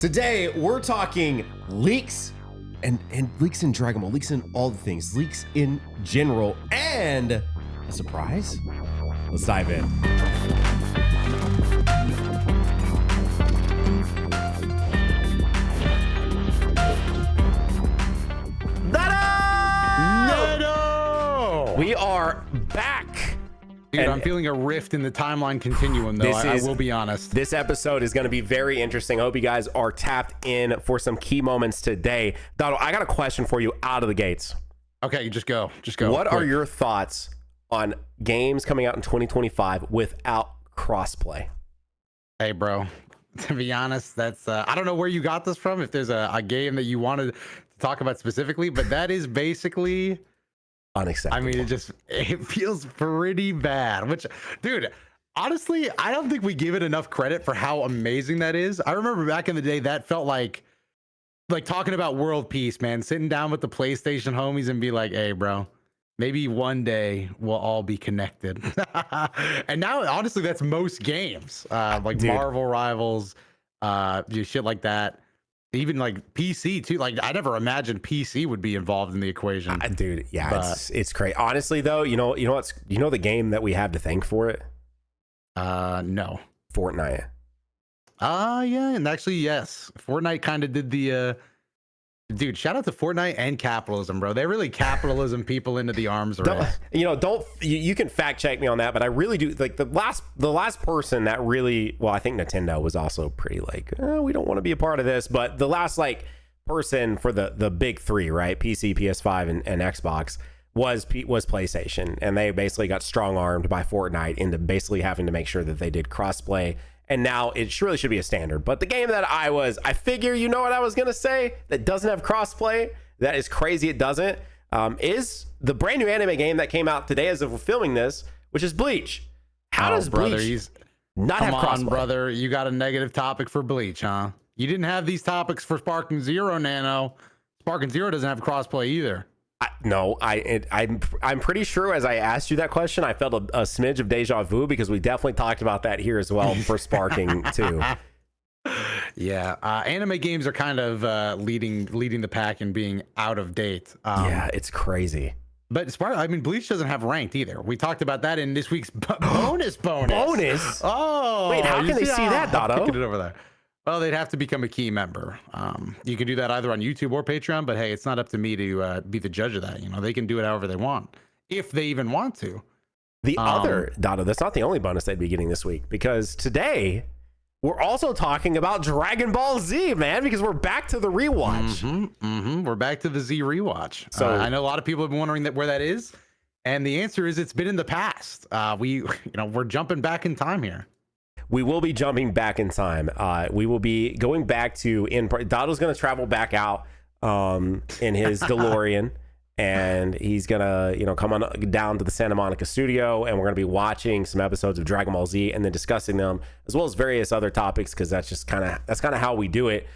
Today, we're talking leaks and leaks in Dragon Ball, leaks in all the things, leaks in general, and a surprise? Let's dive in. Nano! We are back. Dude, I'm feeling a rift in the timeline continuum, though. I will be honest. This episode is going to be very interesting. I hope you guys are tapped in for some key moments today. Doto, I got a question for you out of the gates. Okay, just go. What are your thoughts on games coming out in 2025 without crossplay? Hey, bro. To be honest, that's I don't know where you got this from, if there's a game that you wanted to talk about specifically, but that is basically Unacceptable. I mean, it feels pretty bad, which, dude, honestly, I don't think we give it enough credit for how amazing that is. I remember back in the day, that felt like talking about world peace, man, sitting down with the PlayStation homies and be like, hey, bro, maybe one day we'll all be connected. And now, honestly, that's most games, Dude. Marvel Rivals, shit like that. Even like PC too. Like I never imagined PC would be involved in the equation. Dude, yeah, it's crazy. Honestly, though, you know the game that we have to thank for it? No. Fortnite. Yeah, and actually, yes, Fortnite kind of did the. Dude, shout out to Fortnite and capitalism, bro. They really capitalism people into the arms race. You can fact check me on that, but I really do like the last person that really, well, I think Nintendo was also pretty like, we don't want to be a part of this, but the last person for the big three, right? PC, PS5, and Xbox was PlayStation, and they basically got strong armed by Fortnite into basically having to make sure that they did crossplay. And now it really should be a standard. But the game that I figure you know what I was going to say, that doesn't have crossplay, that is crazy it doesn't, is the brand new anime game that came out today as of we're filming this, which is Bleach. How does Bleach not have crossplay? Come on, brother. You got a negative topic for Bleach, huh? You didn't have these topics for Sparking Zero, Nano. Sparking Zero doesn't have crossplay either. I'm pretty sure as I asked you that question, I felt a smidge of deja vu because we definitely talked about that here as well for Sparking too. Yeah, anime games are kind of leading the pack and being out of date. Yeah, it's crazy. But Bleach doesn't have ranked either. We talked about that in this week's bonus. Bonus? Oh, wait, how can they see that, Doto? Kicking it over there. Well, they'd have to become a key member. You can do that either on YouTube or Patreon, but hey, it's not up to me to be the judge of that. You know, they can do it however they want, if they even want to. The other, Doto, that's not the only bonus they'd be getting this week, because today we're also talking about Dragon Ball Z, man, because we're back to the rewatch. We're back to the Z rewatch. So I know a lot of people have been wondering where that is, and the answer is it's been in the past. We're jumping back in time here. We will be jumping back in time. We will be going back to Doto's going to travel back out in his DeLorean, and he's going to come on down to the Santa Monica studio, and we're going to be watching some episodes of Dragon Ball Z and then discussing them as well as various other topics, because that's kind of how we do it.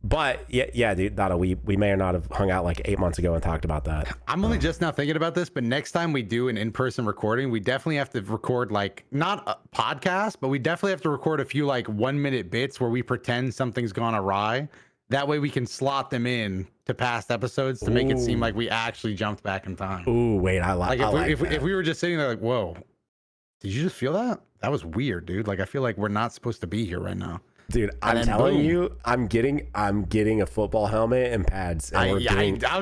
But yeah, dude, Doto, we may or not have hung out like 8 months ago and talked about that. I'm only just now thinking about this, but next time we do an in-person recording, we definitely have to record not a podcast, but we definitely have to record a few 1 minute bits where we pretend something's gone awry. That way we can slot them in to past episodes to make it seem like we actually jumped back in time. Ooh, wait, if we were just sitting there whoa, did you just feel that? That was weird, dude. I feel like we're not supposed to be here right now. Dude, I'm telling you, I'm getting a football helmet and pads. And I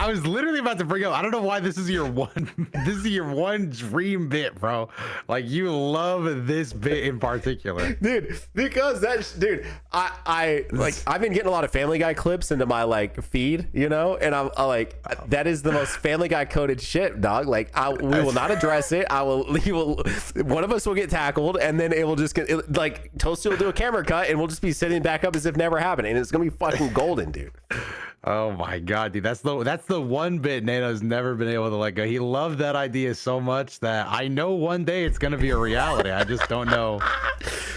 was literally about to bring up. I don't know why this is your one dream bit, bro. You love this bit in particular, dude. Because I've been getting a lot of Family Guy clips into my feed, and I'm that is the most Family Guy coded shit, dog. We will not address it. One of us will get tackled, and then it will just get Toasty will do a camera cut, and we'll just be sitting back up as if never happened, and it's gonna be fucking golden, dude. Oh my god, dude, that's the one bit Nano's never been able to let go. He loved that idea so much that I know one day it's gonna be a reality. I just don't know.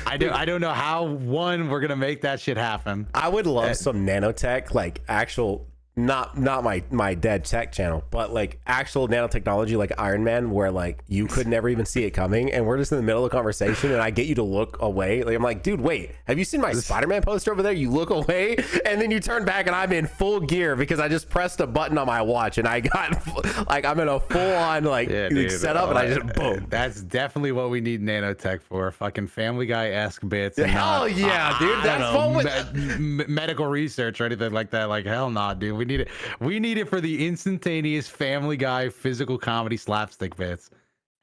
I don't know how we're gonna make that shit happen. I would love some nanotech, actual not my dead tech channel, but like actual nanotechnology, like Iron Man, where like you could never even see it coming, and we're just in the middle of the conversation, and I get you to look away. Like I'm like, dude, wait, have you seen my Spider-Man poster over there? You look away, and then you turn back, and I'm in full gear because I just pressed a button on my watch, and I got like I'm in a full on like setup, and I just boom. That's definitely what we need nanotech for. Fucking Family Guy-esque bits. And hell yeah, dude. That's what medical research or anything like that. Like hell nah, dude. We need it for the instantaneous Family Guy physical comedy slapstick bits.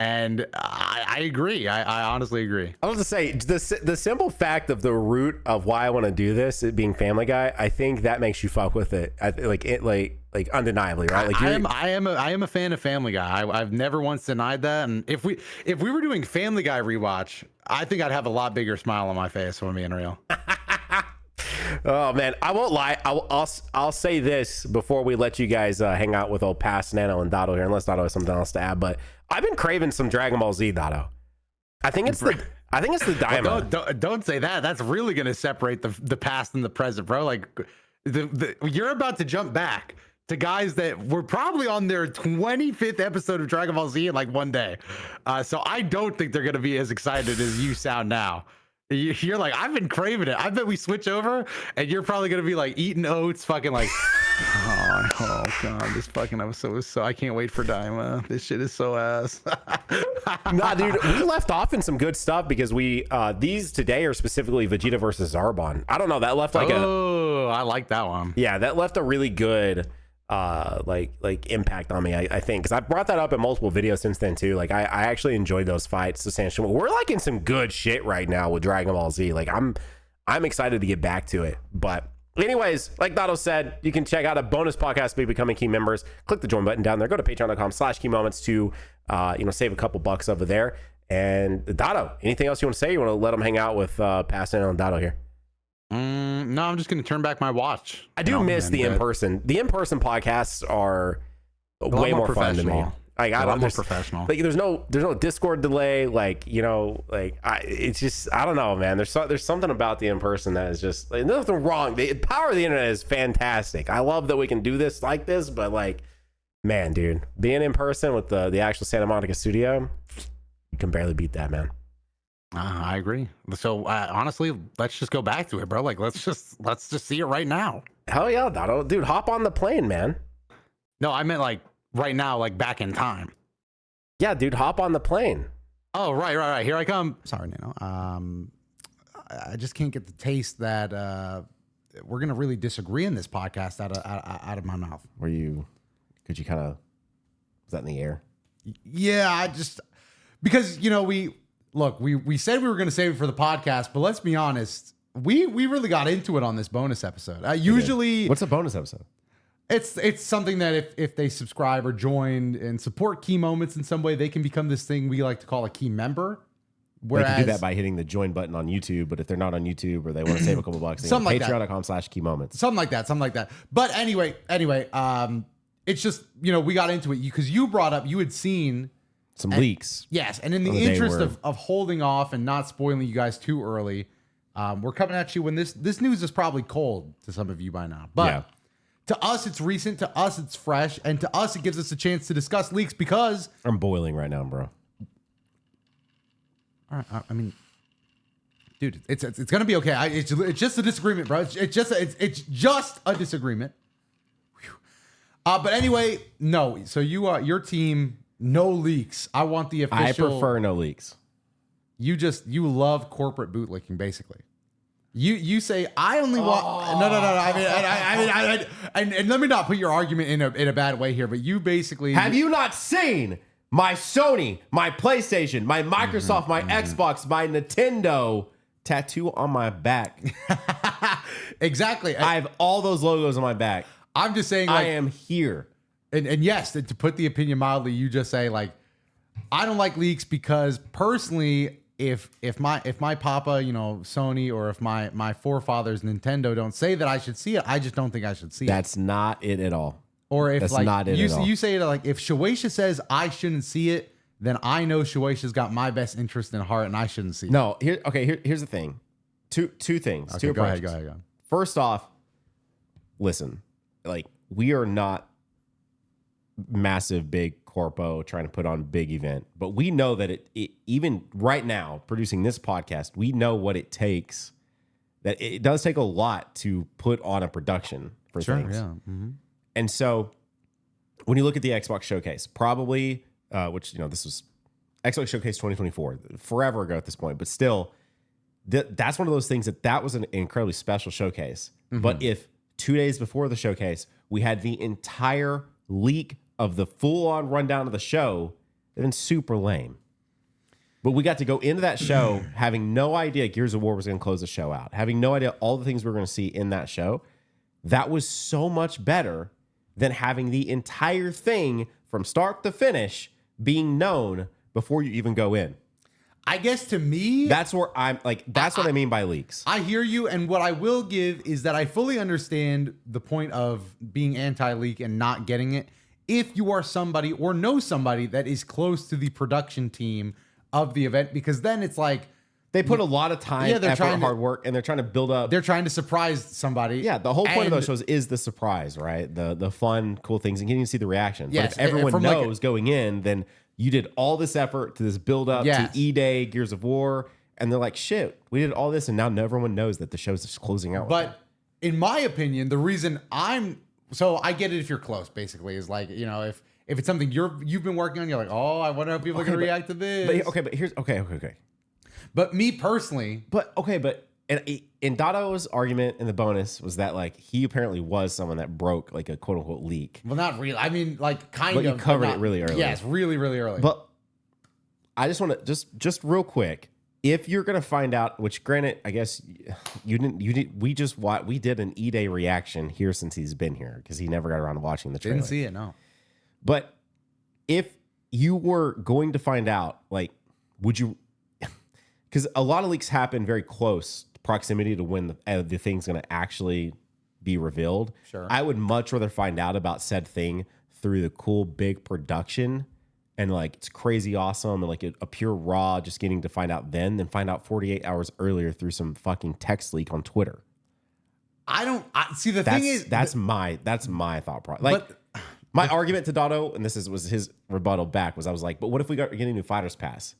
And I agree. I honestly agree. I was to say the simple fact of the root of why I want to do this, it being Family Guy, I think that makes you fuck with it. Like undeniably, right? Like I am a fan of Family Guy. I've never once denied that. And if we were doing Family Guy rewatch, I think I'd have a lot bigger smile on my face, if I'm being real. Oh man, I won't lie. I'll say this before we let you guys hang out with old past-Nano and Doto here, unless Doto has something else to add. But I've been craving some Dragon Ball Z, Doto. I think it's the diamond. Don't say that. That's really gonna separate the past and the present, bro. Like you're about to jump back to guys that were probably on their 25th episode of Dragon Ball Z in like one day. So I don't think they're gonna be as excited as you sound now. You're like, I've been craving it. I bet we switch over and you're probably going to be like eating oats, fucking like, oh God, this fucking episode is so, I can't wait for Daima. This shit is so ass. Nah, dude, we left off in some good stuff because these today are specifically Vegeta versus Zarbon. I don't know. That left like I like that one. Yeah, that left a really good like impact on me, I think, because I brought that up in multiple videos since then too. Like I actually enjoyed those fights substantially. We're like in some good shit right now with Dragon Ball Z. Like I'm excited to get back to it. But anyways, like Doto said, you can check out a bonus podcast by becoming key members. Click the join button down there. Go to patreon.com/keymoments to save a couple bucks over there. And Doto, anything else you want to say? You want to let them hang out with past-Nano and Doto here? No, I'm just gonna turn back my watch. I do miss the in-person. The in-person podcasts are way more fun to me. Like a lot more professional. Like there's no Discord delay. Like it's just I don't know, man. There's something about the in-person that is just like, nothing wrong. The power of the internet is fantastic. I love that we can do this like this, but like, man, dude, being in person with the actual Santa Monica studio, you can barely beat that, man. I agree. So honestly, let's just go back to it, bro. Like let's just see it right now. Hell yeah, Doto. Dude, hop on the plane, man. No, I meant like right now, like back in time. Yeah, dude, hop on the plane. Oh, right. Here I come. Sorry, Nano. I just can't get the taste that we're gonna really disagree in this podcast out of my mouth. Could you kind of, was that in the air? Yeah, because we said we were going to save it for the podcast, but let's be honest, we really got into it on this bonus episode. Usually, what's a bonus episode? It's something that if they subscribe or join and support Key Moments in some way, they can become this thing we like to call a key member. Whereas, they can do that by hitting the join button on YouTube, but if they're not on YouTube or they want to save a couple bucks, they like patreon.com/keymoments. Something like that. But anyway, it's just, we got into it because you brought up, you had seen some leaks. Yes. And in the interest of holding off and not spoiling you guys too early, we're coming at you when this news is probably cold to some of you by now. But to us, it's recent. To us, it's fresh. And to us, it gives us a chance to discuss leaks because... I'm boiling right now, bro. All right. I mean, dude, it's going to be okay. It's just a disagreement, bro. It's just a disagreement. But anyway, no. So your team... No leaks. I want the official. I prefer no leaks. You love corporate bootlicking, basically. You say I only want no. I mean, and let me not put your argument in a bad way here, but you basically have you not seen my Sony, my PlayStation, my Microsoft, my Xbox, my Nintendo tattoo on my back? Exactly. I have all those logos on my back. I'm just saying, I am here. And yes, to put the opinion mildly, you just say like, I don't like leaks because personally, if my papa, Sony, or if my forefathers Nintendo don't say that I should see it, I just don't think I should see it. That's not it at all. Or if that's like not it you at all. You say it like if Shueisha says I shouldn't see it, then I know Shueisha's got my best interest in heart and I shouldn't see it. No, here's the thing. Two things. Okay, two go approaches. ahead. First off, listen, like we are not massive, big corpo trying to put on a big event, but we know that it even right now producing this podcast, we know what it takes. That it does take a lot to put on a production for things. Yeah. Mm-hmm. And so when you look at the Xbox Showcase, probably, which, this was Xbox Showcase 2024, forever ago at this point, but still, that's one of those things that was an incredibly special showcase. Mm-hmm. But if 2 days before the showcase, we had the entire leak of the full-on rundown of the show, it'd been super lame. But we got to go into that show having no idea Gears of War was going to close the show out, having no idea all the things we were going to see in that show. That was so much better than having the entire thing from start to finish being known before you even go in. I guess to me, that's where I'm like, that's what I mean by leaks. I hear you. And what I will give is that I fully understand the point of being anti-leak and not getting it. If you are somebody or know somebody that is close to the production team of the event, because then it's like they put a lot of time, effort, hard work, and they're trying to build up. They're trying to surprise somebody. Yeah, the whole point of those shows is the surprise, right? The fun, cool things, and getting to see the reaction. Yes, but if everyone knows going in, then you did all this effort to this build up to E-Day, Gears of War, and they're like, shit, we did all this, and now everyone knows that the show's just closing out. But in my opinion, the reason I get it if you're close, basically, is like, if it's something you've been working on, you're like, oh, I wonder how people are going to react to this. But here's okay. But me personally, in Doto's argument in the bonus was that like he apparently was someone that broke like a quote unquote leak. Well, not really. I mean, like kind of. But you covered it really early. Yes, really, really early. But I just want to just real quick. If you're gonna find out, which granted, I guess you didn't. We did an E-Day reaction here since he's been here because he never got around to watching the trailer. Didn't see it, no. But if you were going to find out, like, would you? Because a lot of leaks happen very close proximity to when the thing's going to actually be revealed. Sure. I would much rather find out about said thing through the cool big production and like it's crazy awesome and like a pure raw just getting to find out then than find out 48 hours earlier through some fucking text leak on Twitter. See, the thing is that's my thought process. Like my argument to Doto, and was his rebuttal back, was I was like, but what if we get a new fighters pass?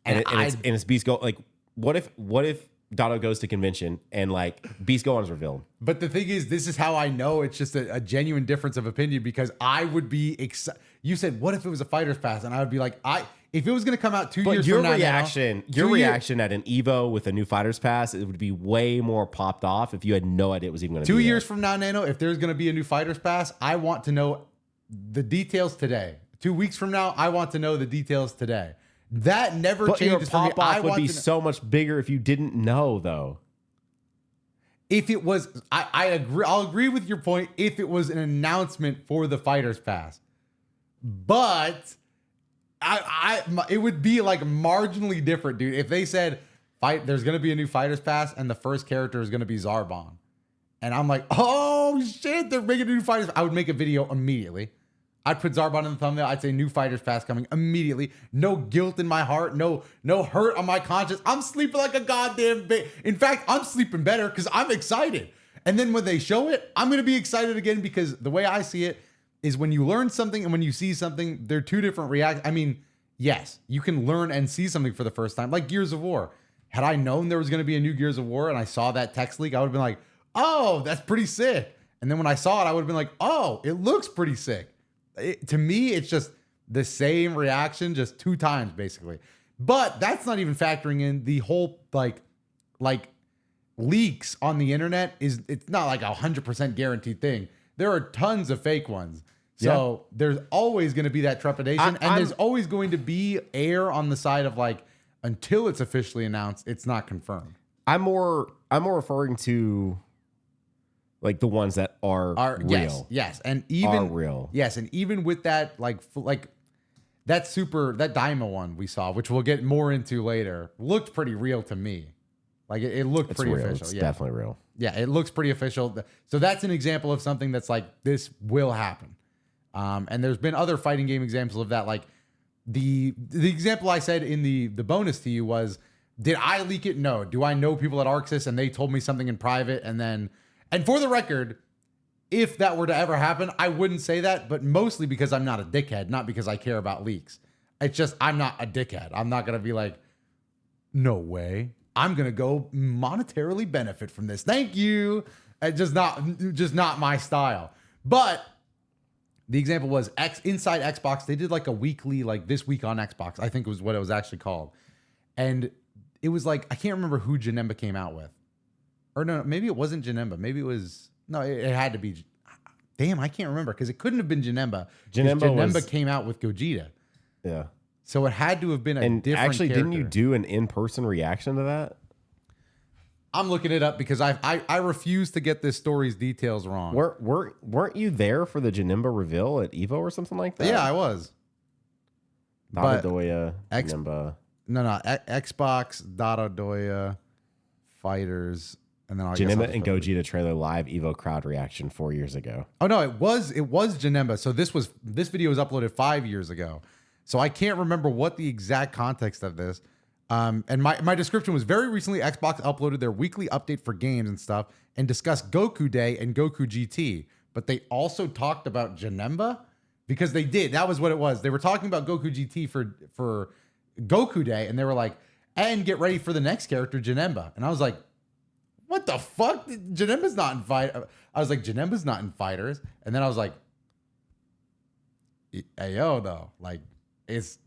And it's Beast Go. Like, what if Doto goes to convention and like Beast Go on is revealed? But the thing is, this is how I know it's just a genuine difference of opinion because I would be excited. You said, what if it was a fighter's pass? And I would be like, if it was going to come out 2 years from now. Your reaction at an Evo with a new fighter's pass, it would be way more popped off if you had no idea it was even going to be 2 years from now, Nano, if there's going to be a new fighter's pass, I want to know the details today. 2 weeks from now, I want to know the details today. That never changes for me. Pop-off would be so much bigger if you didn't know, though. If it was, I agree. I'll agree with your point if it was an announcement for the fighter's pass. But it would be like marginally different, dude. If they said, there's going to be a new fighter's pass and the first character is going to be Zarbon. And I'm like, oh shit, they're making a new fighter's pass. I would make a video immediately. I'd put Zarbon in the thumbnail. I'd say new fighter's pass coming immediately. No guilt in my heart. No hurt on my conscience. I'm sleeping like a goddamn baby. In fact, I'm sleeping better because I'm excited. And then when they show it, I'm going to be excited again because the way I see it is when you learn something and when you see something, they're two different reactions. I mean, yes, you can learn and see something for the first time, like Gears of War. Had I known there was going to be a new Gears of War and I saw that text leak, I would have been like, oh, that's pretty sick. And then when I saw it, I would have been like, oh, it looks pretty sick. To me, it's just the same reaction, just 2 times basically. But that's not even factoring in the whole like leaks on the internet. It's not like 100% guaranteed thing. There are tons of fake ones. So there's always going to be that trepidation, and there's always going to be air on the side of like until it's officially announced, it's not confirmed. I'm more referring to like the ones that are real. Yes, and even are real. Yes, and even with that, like that Daima one we saw, which we'll get more into later, looked pretty real to me. Like it looked pretty real. official. It's definitely real. Yeah, it looks pretty official. So that's an example of something that's like this will happen. And there's been other fighting game examples of that. Like the example I said in the bonus to you was, did I leak it? No. Do I know people at Arxis and they told me something in private and then. And for the record, if that were to ever happen, I wouldn't say that, but mostly because I'm not a dickhead, not because I care about leaks. It's just I'm not a dickhead. I'm not going to be like, no way. I'm going to go monetarily benefit from this. Thank you. It's just not my style. But the example was inside Xbox, they did like a weekly, like this week on Xbox, I think was what it was actually called. And it was like, I can't remember who Janemba came out with. Or no, maybe it wasn't Janemba. Maybe it was, no, it had to be. Damn, I can't remember because it couldn't have been Janemba. Janemba came out with Gogeta. Yeah. So it had to have been a different actually, character. didn't you do an in-person reaction to that? I'm looking it up because I refuse to get this story's details wrong. Weren't you there for the Janemba reveal at Evo or something like that? Yeah, I was. DotoDoya, Janemba. No, Xbox, DotoDoya, Fighters, and then Janemba and Gogeta trailer live Evo crowd reaction 4 years ago. Oh no, it was Janemba. So this video was uploaded 5 years ago. So I can't remember what the exact context of this. And my description was very recently Xbox uploaded their weekly update for games and stuff and discussed Goku Day and Goku GT. But they also talked about Janemba because they did. That was what it was. They were talking about Goku GT for Goku Day, and they were like, and get ready for the next character, Janemba. And I was like, what the fuck? Janemba's not in fight. I was like, Janemba's not in fighters. And then I was like, hey, yo, though, like it's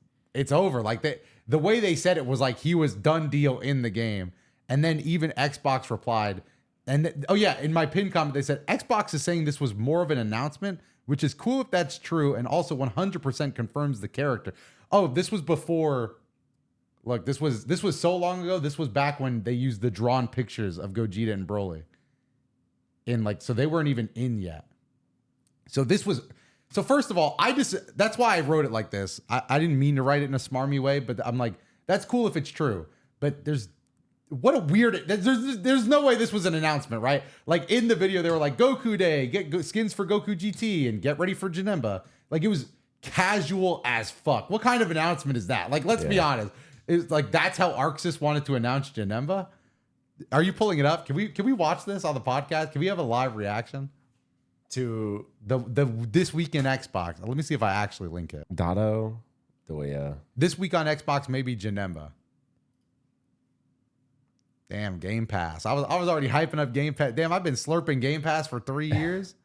over. Like the way they said it was like he was done deal in the game. And then even Xbox replied, and in my pin comment, they said, Xbox is saying this was more of an announcement, which is cool if that's true, and also 100% confirms the character. Oh, this was before, look, this was so long ago. This was back when they used the drawn pictures of Gogeta and Broly. So they weren't even in yet. So first of all, that's why I wrote it like this. I didn't mean to write it in a smarmy way, but I'm like, that's cool if it's true. But there's no way this was an announcement, right? Like in the video, they were like, Goku Day, get skins for Goku GT and get ready for Janemba. Like it was casual as fuck. What kind of announcement is that? Like, let's be honest. It's like, that's how Arxis wanted to announce Janemba. Are you pulling it up? Can we watch this on the podcast? Can we have a live reaction to the this week in Xbox? Let me see if I actually link it. DotoDoya. This week on Xbox, maybe Janemba. Damn, Game Pass. I was already hyping up Game Pass. Damn, I've been slurping Game Pass for 3 years.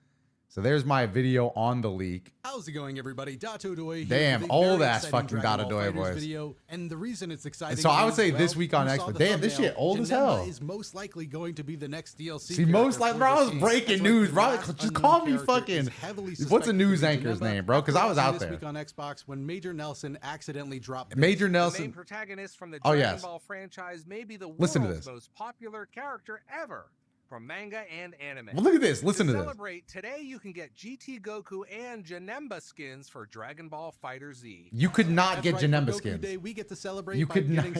So there's my video on the leak. How's it going, everybody? DotoDoya. Damn, old ass fucking DotoDoya boys. Video, and the reason it's exciting. So I would say this week on Xbox. Damn, this shit old as hell. Is most likely going to be the next DLC. See, most likely, bro. I was breaking news, bro. Just call me fucking. What's a news anchor's name, bro? Because I was out there. This week on Xbox, when Major Nelson accidentally dropped. Major Nelson, the main protagonist from the Dragon Ball franchise, may be the world's most popular character ever. From manga and anime. Well, look at this. Listen to this. Celebrate today, you can get GT Goku and Janemba skins for Dragon Ball FighterZ. You could not get Janemba skins. Day, we get to celebrate. You could not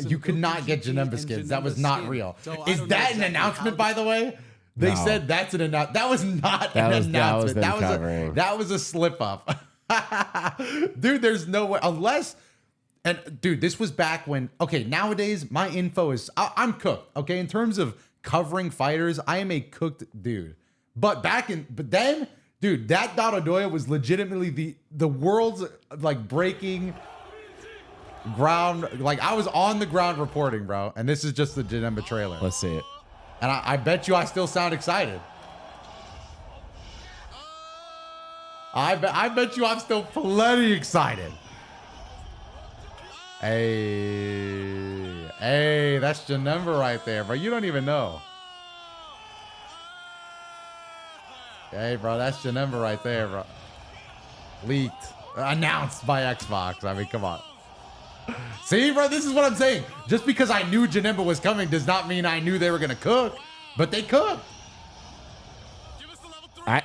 get Janemba skins. That was not real. So is that an announcement, by the way? They said that's an announcement. That was not an announcement. That was a slip up. Dude, there's no way unless. And dude, this was back when. Okay, nowadays my info is I'm cooked. Okay, in terms of covering fighters, I am a cooked dude. But then, dude, that DotoDoya was legitimately the world's like breaking ground. Like I was on the ground reporting, bro. And this is just the Janemba trailer. Let's see it. And I bet you I still sound excited. I bet you I'm still plenty excited. Hey, that's Janemba right there, bro. You don't even know. Hey, bro, that's Janemba right there, bro. Leaked. Announced by Xbox. I mean, come on. See, bro, this is what I'm saying. Just because I knew Janemba was coming does not mean I knew they were going to cook. But they cooked. That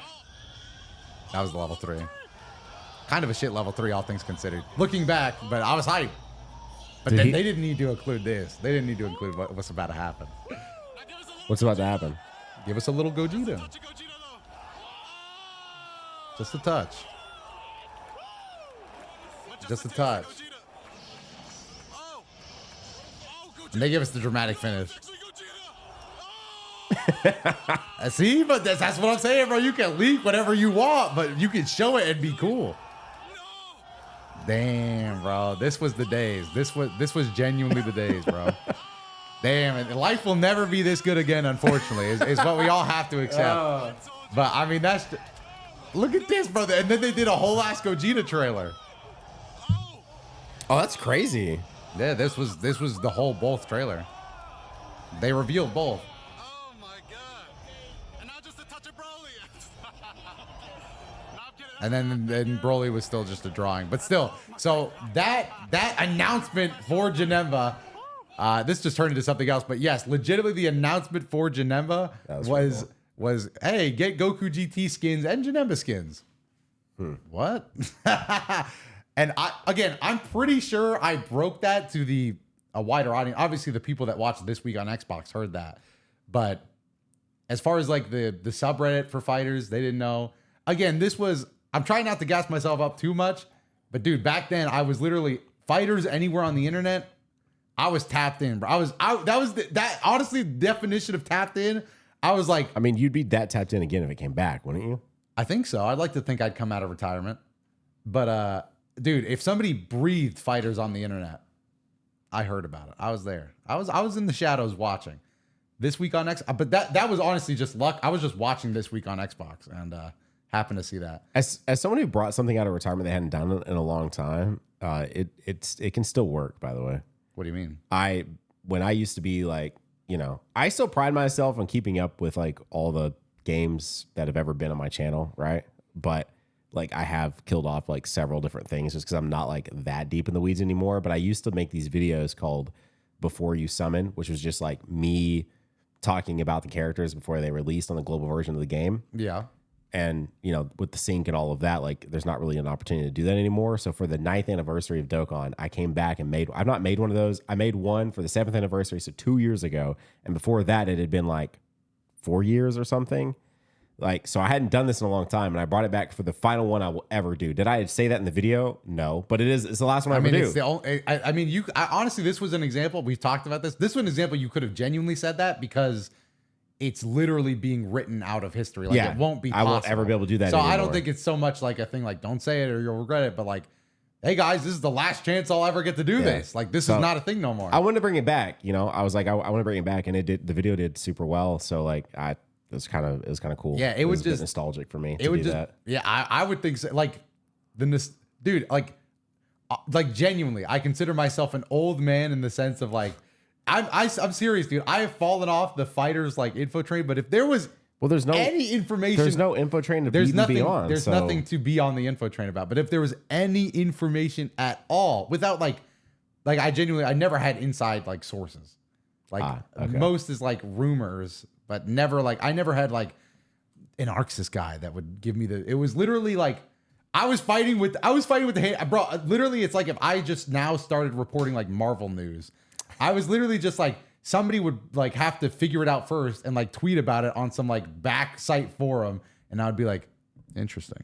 was level 3. Kind of a shit level 3, all things considered. Looking back, but I was hyped. But then they didn't need to include this. They didn't need to include what's about to happen. What's about to happen? Give us a little Gogeta. Just a touch. Just a touch. And they give us the dramatic finish. See, but that's what I'm saying, bro. You can leak whatever you want, but you can show it and be cool. Damn, bro. This was the days. This was genuinely the days, bro. Damn, life will never be this good again, unfortunately, is what we all have to accept. But I mean, look at this, brother. And then they did a whole ass Gogeta trailer. Oh, that's crazy. Yeah, this was the whole both trailer. They revealed both. Oh my god. And not just a touch of Broly. No, I'm kidding. And then Broly was still just a drawing, but still. So that announcement for Janemba, this just turned into something else. But yes, legitimately the announcement for Janemba was hey, get Goku GT skins and Janemba skins. What? And I'm pretty sure I broke that to a wider audience. Obviously, the people that watched This Week on Xbox heard that, but as far as like the subreddit for fighters, they didn't know. Again, I'm trying not to gas myself up too much, but dude, back then I was literally fighters anywhere on the internet. I was tapped in, bro. That honestly definition of tapped in. I was like, I mean, you'd be that tapped in again if it came back, wouldn't you? I think so. I'd like to think I'd come out of retirement, but dude, if somebody breathed fighters on the internet, I heard about it. I was there. I was in the shadows watching This Week on Xbox. But that was honestly just luck. I was just watching This Week on Xbox and happened to see that. As someone who brought something out of retirement they hadn't done in a long time, it can still work. By the way, what do you mean? When I used to be like, I still pride myself on keeping up with like all the games that have ever been on my channel, right? But like I have killed off like several different things just because I'm not like that deep in the weeds anymore. But I used to make these videos called Before You Summon, which was just like me talking about the characters before they released on the global version of the game. Yeah. And, with the sync and all of that, like there's not really an opportunity to do that anymore. So for the 9th anniversary of Dokkan, I came back and I've not made one of those. I made one for the 7th anniversary. So 2 years ago. And before that, it had been like 4 years or something. Like, so I hadn't done this in a long time, and I brought it back for the final one I will ever do. Did I say that in the video? No, but it's the last one I ever do. It's the only, honestly, this was an example. We've talked about this. This was an example you could have genuinely said that because it's literally being written out of history. Like, it won't be possible. I won't ever be able to do that So anymore. I don't think it's so much like a thing like, don't say it or you'll regret it, but like, hey guys, this is the last chance I'll ever get to do this. Like, this is not a thing no more. I wanted to bring it back. I was like, I want to bring it back, and the video did super well. So like, it was kind of cool. Yeah, it was a bit just nostalgic for me. It would just that. Yeah, I would think so. Like dude, like genuinely, I consider myself an old man in the sense of like, I'm serious, dude. I have fallen off the fighters like info train, but if there was there's no any information, there's no info train to there's nothing, be on. There's nothing to be on the info train about. But if there was any information at all, without like I never had inside like sources. Like most is like rumors. But never I never had like an Arxis guy that would give me it was literally like I was fighting with the hate. Bro, literally it's like if I just now started reporting like Marvel news, I was literally just like somebody would like have to figure it out first and like tweet about it on some like back site forum. And I would be like, interesting.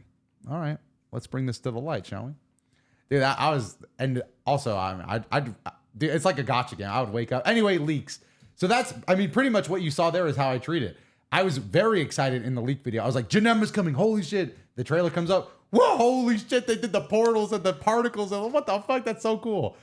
All right, let's bring this to the light, shall we? Dude, I was, and also dude, it's like a gotcha game. I would wake up. Anyway, leaks. So that's, pretty much what you saw there is how I treat it. I was very excited in the leak video. I was like, Janemba's coming. Holy shit. The trailer comes up. Whoa, holy shit. They did the portals and the particles. And what the fuck? That's so cool.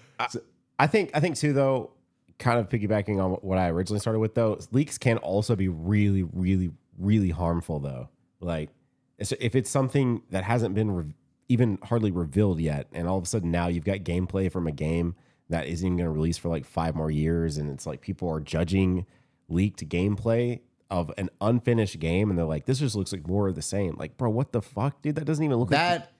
I think too, though, kind of piggybacking on what I originally started with, though, leaks can also be really, really, really harmful, though. Like, if it's something that hasn't been even hardly revealed yet, and all of a sudden now you've got gameplay from a game that isn't even going to release for like 5 more years. And it's like people are judging leaked gameplay of an unfinished game. And they're like, this just looks like more of the same. Like, bro, what the fuck, dude? That doesn't even look like that.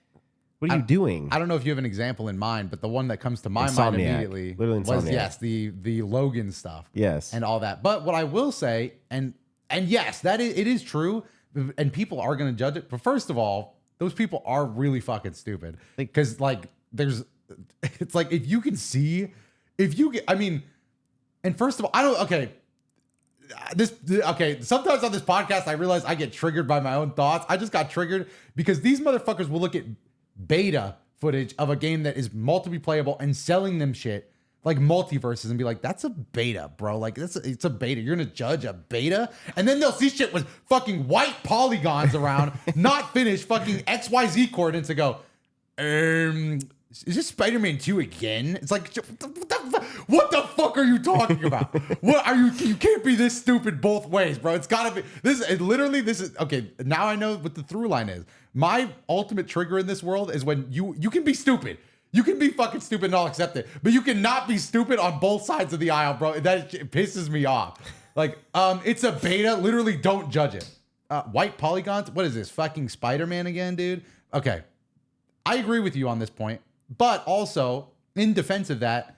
What are you doing? I don't know if you have an example in mind, but the one that comes to my mind immediately was, yes, the Logan stuff. Yes. And all that. But what I will say, and yes, it is true. And people are going to judge it. But first of all, those people are really fucking stupid. Because it's like if you can see, and first of all, sometimes on this podcast I realize I get triggered by my own thoughts. I just got triggered because these motherfuckers will look at beta footage of a game that is multiple playable and selling them shit like multiverses and be like, that's a beta, bro. Like it's a beta. You're gonna judge a beta, and then they'll see shit with fucking white polygons around, not finished, fucking XYZ coordinates, and go, is this Spider-Man 2 again? It's like, what the fuck are you talking about? What are you? You can't be this stupid both ways, bro. It's gotta be this. Literally, this is okay. Now I know what the through line is. My ultimate trigger in this world is when you can be stupid. You can be fucking stupid and I'll accept it. But you cannot be stupid on both sides of the aisle, bro. That pisses me off. Like, it's a beta. Literally, don't judge it. White polygons? What is this? Fucking Spider-Man again, dude? Okay. I agree with you on this point. But also, in defense of that,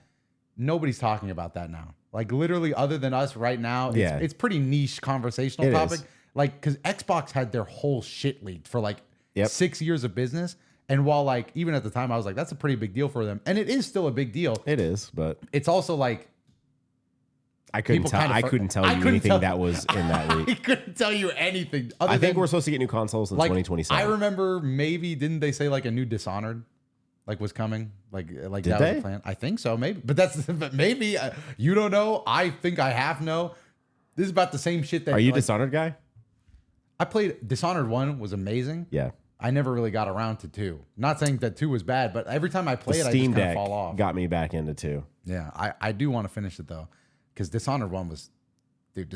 nobody's talking about that now. Like, literally, other than us right now, it's pretty niche conversational topic. Like, because Xbox had their whole shit leaked for like 6 years of business. And while like even at the time I was like, that's a pretty big deal for them, and it is still a big deal. It is, but it's also like I couldn't tell you anything that was in that leak. I couldn't tell you anything. I think we're supposed to get new consoles in 2027. I remember maybe didn't they say like a new Dishonored like was coming? Like Did that they? was the plan. I think so, maybe. But that's maybe you don't know. I think I half know. This is about the same shit that. Are you a Dishonored guy? I played Dishonored 1 was amazing. Yeah. I never really got around to 2. Not saying that 2 was bad, but every time I play it, I just kind of fall off. Got me back into 2. Yeah, I do want to finish it though, because Dishonored 1 was, dude,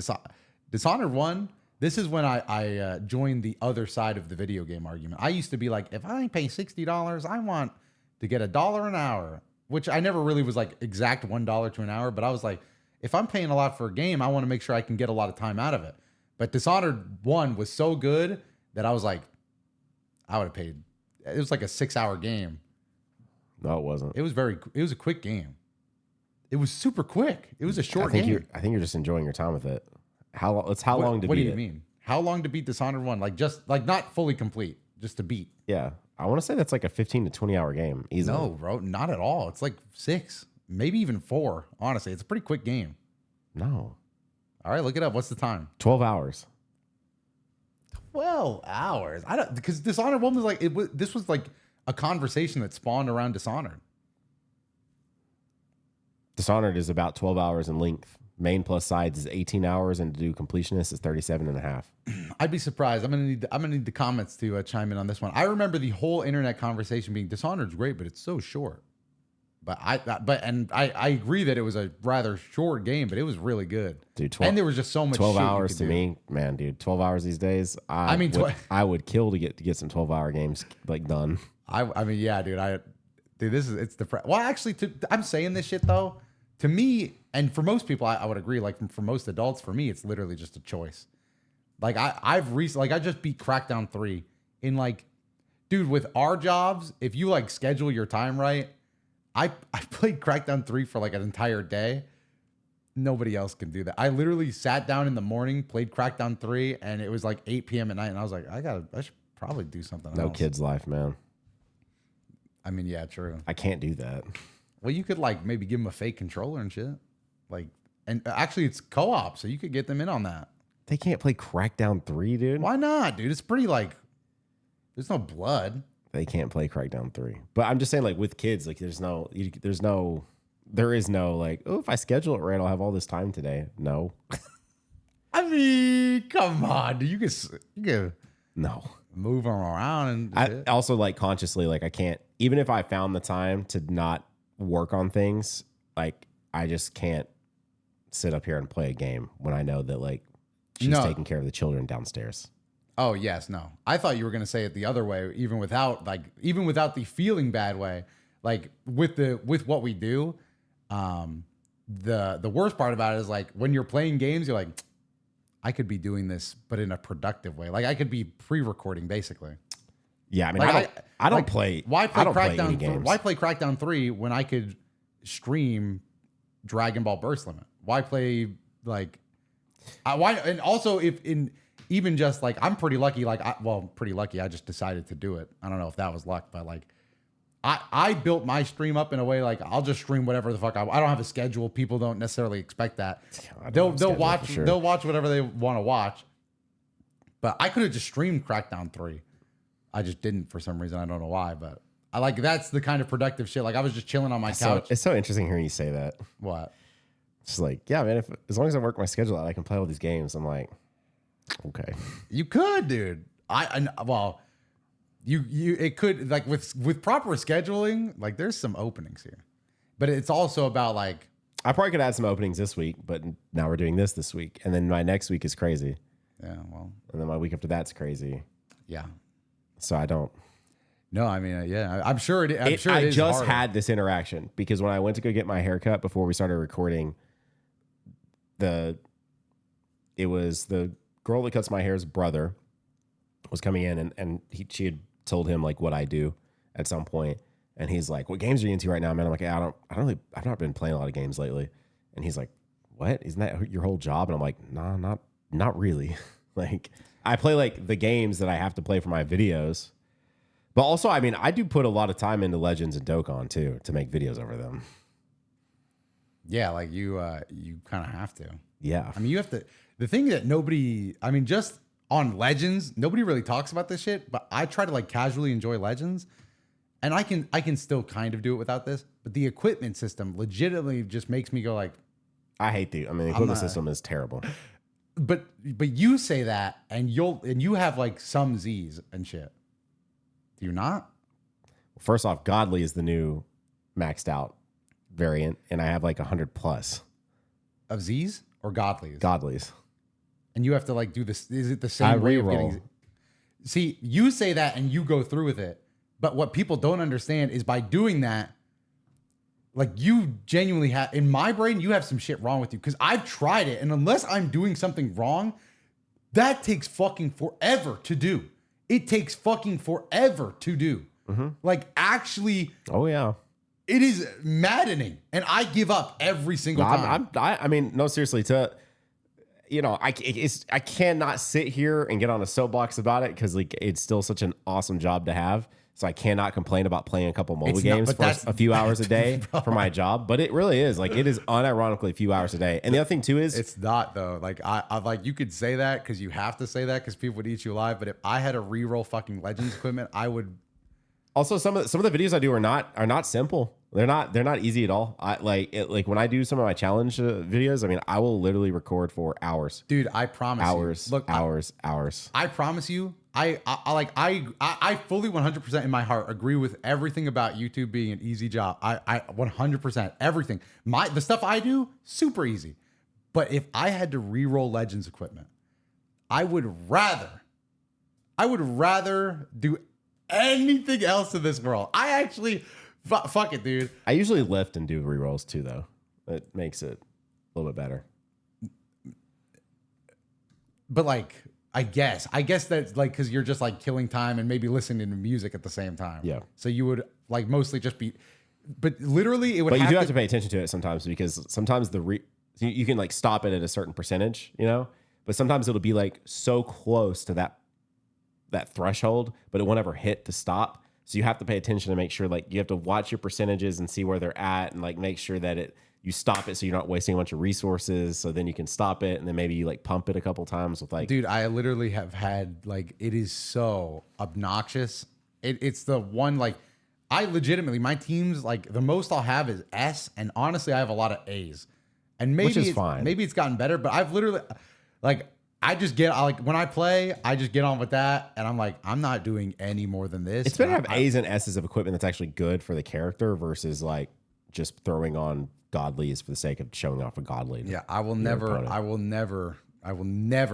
Dishonored 1. This is when I joined the other side of the video game argument. I used to be like, if I pay $60, I want to get $1 an hour, which I never really was like exact $1 to an hour, but I was like, if I'm paying a lot for a game, I want to make sure I can get a lot of time out of it. But Dishonored 1 was so good that I was like, I would have paid. It was like a 6-hour game. No, it wasn't. It was a quick game. It was super quick. It was a short game. I think you're just enjoying your time with it. How long to beat it? What do you mean? How long to beat Dishonored 1? Like just like not fully complete, just to beat. Yeah. I want to say that's like a 15 to 20 hour game. Easily. No, bro, not at all. It's like 6, maybe even 4. Honestly, it's a pretty quick game. No. All right, look it up. What's the time? 12 hours. 12 hours. I don't, because Dishonored 1 was like this was like a conversation that spawned around Dishonored. Dishonored is about 12 hours in length. Main plus sides is 18 hours, and to do completionist is 37 and a half. I'd be surprised. I'm gonna need the comments to chime in on this one. I remember the whole internet conversation being Dishonored's great, but it's so short. But I agree that it was a rather short game, but it was really good. Dude, and there was just so much. 12 shit hours to me, man, dude. 12 hours these days. I would kill to get some 12-hour games like done. I mean, yeah, dude. Well, actually, I'm saying this shit though. To me, and for most people, I would agree. Like for most adults, for me, it's literally just a choice. Like I just beat Crackdown 3 in like, dude. With our jobs, if you like schedule your time right. I played Crackdown 3 for like an entire day. Nobody else can do that. I literally sat down in the morning, played Crackdown 3, and it was like 8 p.m. at night, and I was like, I should probably do something else. No kid's life, man. I mean, yeah, true. I can't do that. Well, you could like maybe give them a fake controller and shit. Like, and actually it's co-op, so you could get them in on that. They can't play Crackdown 3, dude. Why not, dude? It's pretty like, there's no blood. They can't play Crackdown 3. But I'm just saying, like, with kids, like, there is no, like, oh, if I schedule it right, I'll have all this time today. No. I mean, come on, dude. You can no. move them around. And I also, like, consciously, like, I can't, even if I found the time to not work on things, like, I just can't sit up here and play a game when I know that, like, she's taking care of the children downstairs. Oh, yes, no. I thought you were going to say it the other way, even without the feeling bad way. Like with what we do, the worst part about it is like when you're playing games, you're like, I could be doing this, but in a productive way. Like I could be pre-recording basically. Yeah, I mean, like, I don't play. Why play Crackdown? Games. Why play Crackdown 3 when I could stream Dragon Ball Burst Limit? Why play like? Why and also if in. Even just like, I'm pretty lucky, pretty lucky. I just decided to do it. I don't know if that was luck, but like, I built my stream up in a way like I'll just stream whatever the fuck I don't have a schedule. People don't necessarily expect that. They'll watch whatever they want to watch. But I could have just streamed Crackdown 3. I just didn't for some reason. I don't know why, but I like that's the kind of productive shit. Like I was just chilling on my couch. It's so interesting hearing you say that. What? It's like, yeah, man, as long as I work my schedule out, I can play all these games. I'm like, okay. You could, dude. Well, it could, like with proper scheduling, like there's some openings here. But it's also about like I probably could add some openings this week, but now we're doing this week. And then my next week is crazy. Yeah, well. And then my week after that's crazy. Yeah. So I don't. No, I mean, yeah, I'm sure it is. I just harder. had this interaction because when I went to go get my haircut before we started recording, it was the girl that cuts my hair's brother was coming in and she had told him like what I do at some point. And he's like, what games are you into right now, man? I'm like, I've not been playing a lot of games lately. And he's like, what? Isn't that your whole job? And I'm like, nah, not really. Like I play like the games that I have to play for my videos. But also, I mean, I do put a lot of time into Legends and Dokkan too to make videos over them. Yeah, like you kind of have to. Yeah. I mean, you have to. The thing that just on Legends, nobody really talks about this shit, but I try to like casually enjoy Legends. And I can still kind of do it without this, but the equipment system legitimately just makes me go like, I hate the equipment system is terrible. But you say that and you have like some Z's and shit. Do you not? First off, Godly is the new maxed out variant, and I have like 100 plus of Z's or Godlies. Godlies. And you have to like do this. Is it the same way of getting? See, you say that and you go through with it. But what people don't understand is by doing that, like you genuinely have, in my brain, you have some shit wrong with you. Because I've tried it. And unless I'm doing something wrong, that takes fucking forever to do. It takes fucking forever to do. Mm-hmm. Like actually. Oh, yeah. It is maddening. And I give up every single time. I mean, no, seriously, I cannot sit here and get on a soapbox about it because like it's still such an awesome job to have. So I cannot complain about playing a couple mobile games for a few hours a day for my job. But it really is like it is unironically a few hours a day. And the other thing too is it's not though. Like I like you could say that because you have to say that because people would eat you alive. But if I had to reroll fucking Legends equipment, I would. Also, some of the videos I do are not simple. They're not easy at all. I like when I do some of my challenge videos. I mean, I will literally record for hours. Dude, I promise hours. You. Look, hours. I promise you. I fully 100% in my heart agree with everything about YouTube being an easy job. I 100% everything. The stuff I do super easy. But if I had to reroll Legends equipment, I would rather do anything else in this world. I actually fuck it, dude. I usually lift and do rerolls too, though. It makes it a little bit better. But like, I guess that's like because you're just like killing time and maybe listening to music at the same time. Yeah. So you would like mostly just be, but literally it would. But you do have to pay attention to it sometimes because sometimes you can like stop it at a certain percentage, but sometimes it'll be like so close to that threshold, but it won't ever hit to stop. So you have to pay attention to make sure like you have to watch your percentages and see where they're at and like make sure that you stop it so you're not wasting a bunch of resources. So then you can stop it and then maybe you like pump it a couple times with like. Dude, I literally have had like it is so obnoxious. It's the one like I legitimately my team's like the most I'll have is S, and honestly I have a lot of A's, and maybe which is fine. Maybe it's gotten better, but I've literally like. I just get like when I play, I just get on with that, and I'm like, I'm not doing any more than this. It's better to have A's and S's of equipment that's actually good for the character versus like just throwing on godlies for the sake of showing off a godly. Yeah, I will never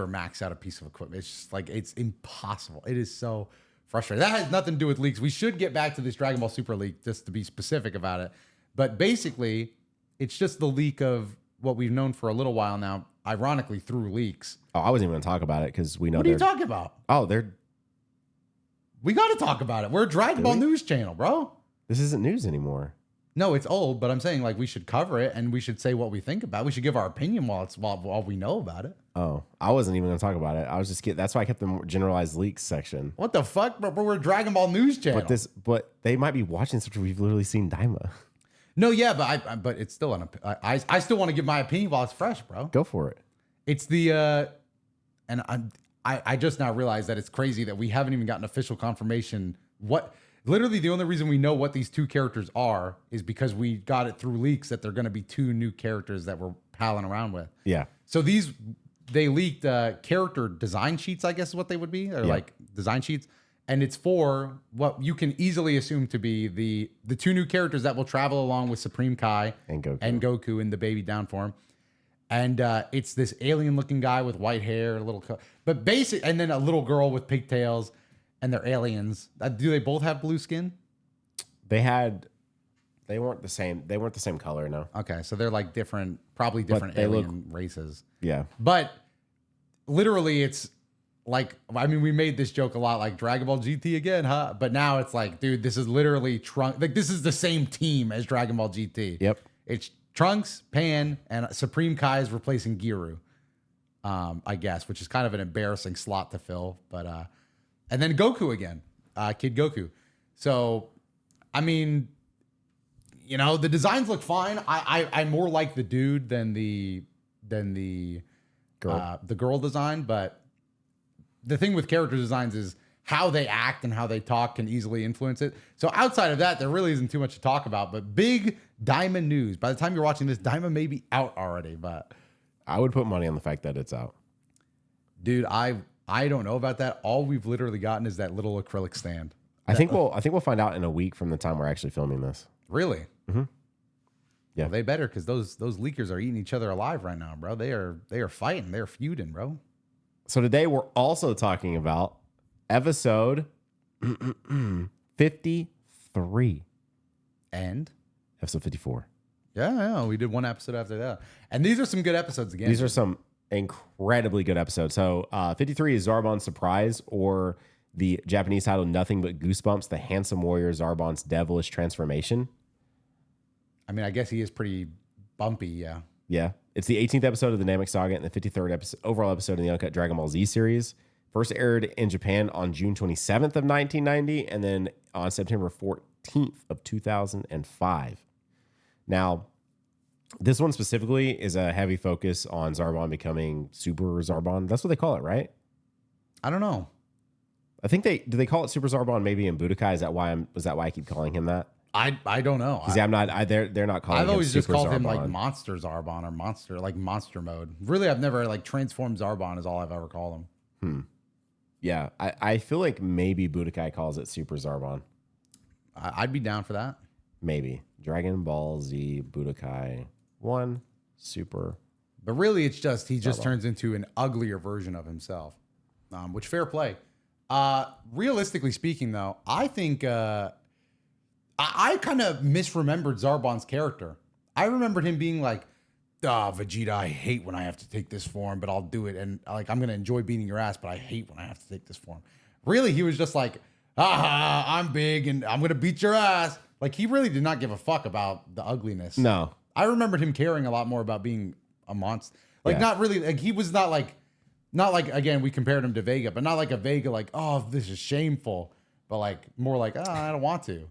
max out a piece of equipment. It's just like it's impossible. It is so frustrating. That has nothing to do with leaks. We should get back to this Dragon Ball Super leak just to be specific about it. But basically, it's just the leak of what we've known for a little while now. Ironically, through leaks. Oh, I wasn't even going to talk about it because we know. What are you talking about? Oh, we got to talk about it. We're a Dragon Ball news channel, bro. This isn't news anymore. No, it's old, but I'm saying like we should cover it and we should say what we think about it. We should give our opinion while we know about it. Oh, I wasn't even going to talk about it. I was just that's why I kept the generalized leaks section. What the fuck? But we're a Dragon Ball news channel. But they might be watching something we've literally seen Daima. No, yeah, but it's still I still want to give my opinion while it's fresh, bro. Go for it. It's the and I just now realized that it's crazy that we haven't even gotten official confirmation. What Literally, the only reason we know what these two characters are is because we got it through leaks that they're going to be two new characters that we're palling around with. Yeah. So they leaked character design sheets, I guess is what they would be, or like design sheets. And it's for what you can easily assume to be the two new characters that will travel along with Supreme Kai And Goku in the baby down form. And it's this alien-looking guy with white hair, and then a little girl with pigtails, and they're aliens. Do they both have blue skin? They weren't the same. They weren't the same color, no. Okay, so they're like probably different alien races. Yeah. But literally, it's like, I mean, we made this joke a lot, like Dragon Ball GT again, huh? But now it's like, dude, this is literally Trunks. Like, this is the same team as Dragon Ball GT. Yep. It's Trunks, Pan, and Supreme Kai is replacing Giru, I guess, which is kind of an embarrassing slot to fill. But and then Goku again, Kid Goku. So, I mean, you know, the designs look fine. I more like the dude than the girl design, but the thing with character designs is how they act and how they talk can easily influence it. So outside of that, there really isn't too much to talk about, but big Diamond news. By the time you're watching this, Diamond may be out already, but I would put money on the fact that it's out. Dude, I don't know about that. All we've literally gotten is that little acrylic stand. I think we'll find out in a week from the time we're actually filming this. Really? Mm-hmm. Yeah. Well, they better, because those leakers are eating each other alive right now, bro. They are fighting. They're feuding, bro. So today we're also talking about episode 53 and episode 54. Yeah, we did one episode after that. And these are some good episodes again. These are some incredibly good episodes. So 53 is Zarbon's Surprise, or the Japanese title Nothing But Goosebumps, the handsome warrior Zarbon's devilish transformation. I mean, I guess he is pretty bumpy, yeah. Yeah. It's the 18th episode of the Namek Saga and the 53rd overall episode in the Uncut Dragon Ball Z series. First aired in Japan on June 27th of 1990 and then on September 14th of 2005. Now, this one specifically is a heavy focus on Zarbon becoming Super Zarbon. That's what they call it, right? I don't know. I think they call it Super Zarbon maybe in Budokai? Is that why I keep calling him that? I don't know. They're not calling him I've always Super just called Zarbon. him like Monster Zarbon or Monster Mode. Really, I've never like transformed Zarbon is all I've ever called him. Yeah, I feel like maybe Budokai calls it Super Zarbon. I'd be down for that. Maybe. Dragon Ball Z Budokai 1 Super. But really, it's just he just turns into an uglier version of himself, which fair play. Realistically speaking, though, I think I kind of misremembered Zarbon's character. I remembered him being like, Vegeta, I hate when I have to take this form, but I'll do it. And like, I'm going to enjoy beating your ass, but I hate when I have to take this form. Really, he was just like, I'm big and I'm going to beat your ass. Like, he really did not give a fuck about the ugliness. No. I remembered him caring a lot more about being a monster. Like, not really, like, he was not like, again, we compared him to Vega, but not like a Vega, like, oh, this is shameful. But like, more like, I don't want to.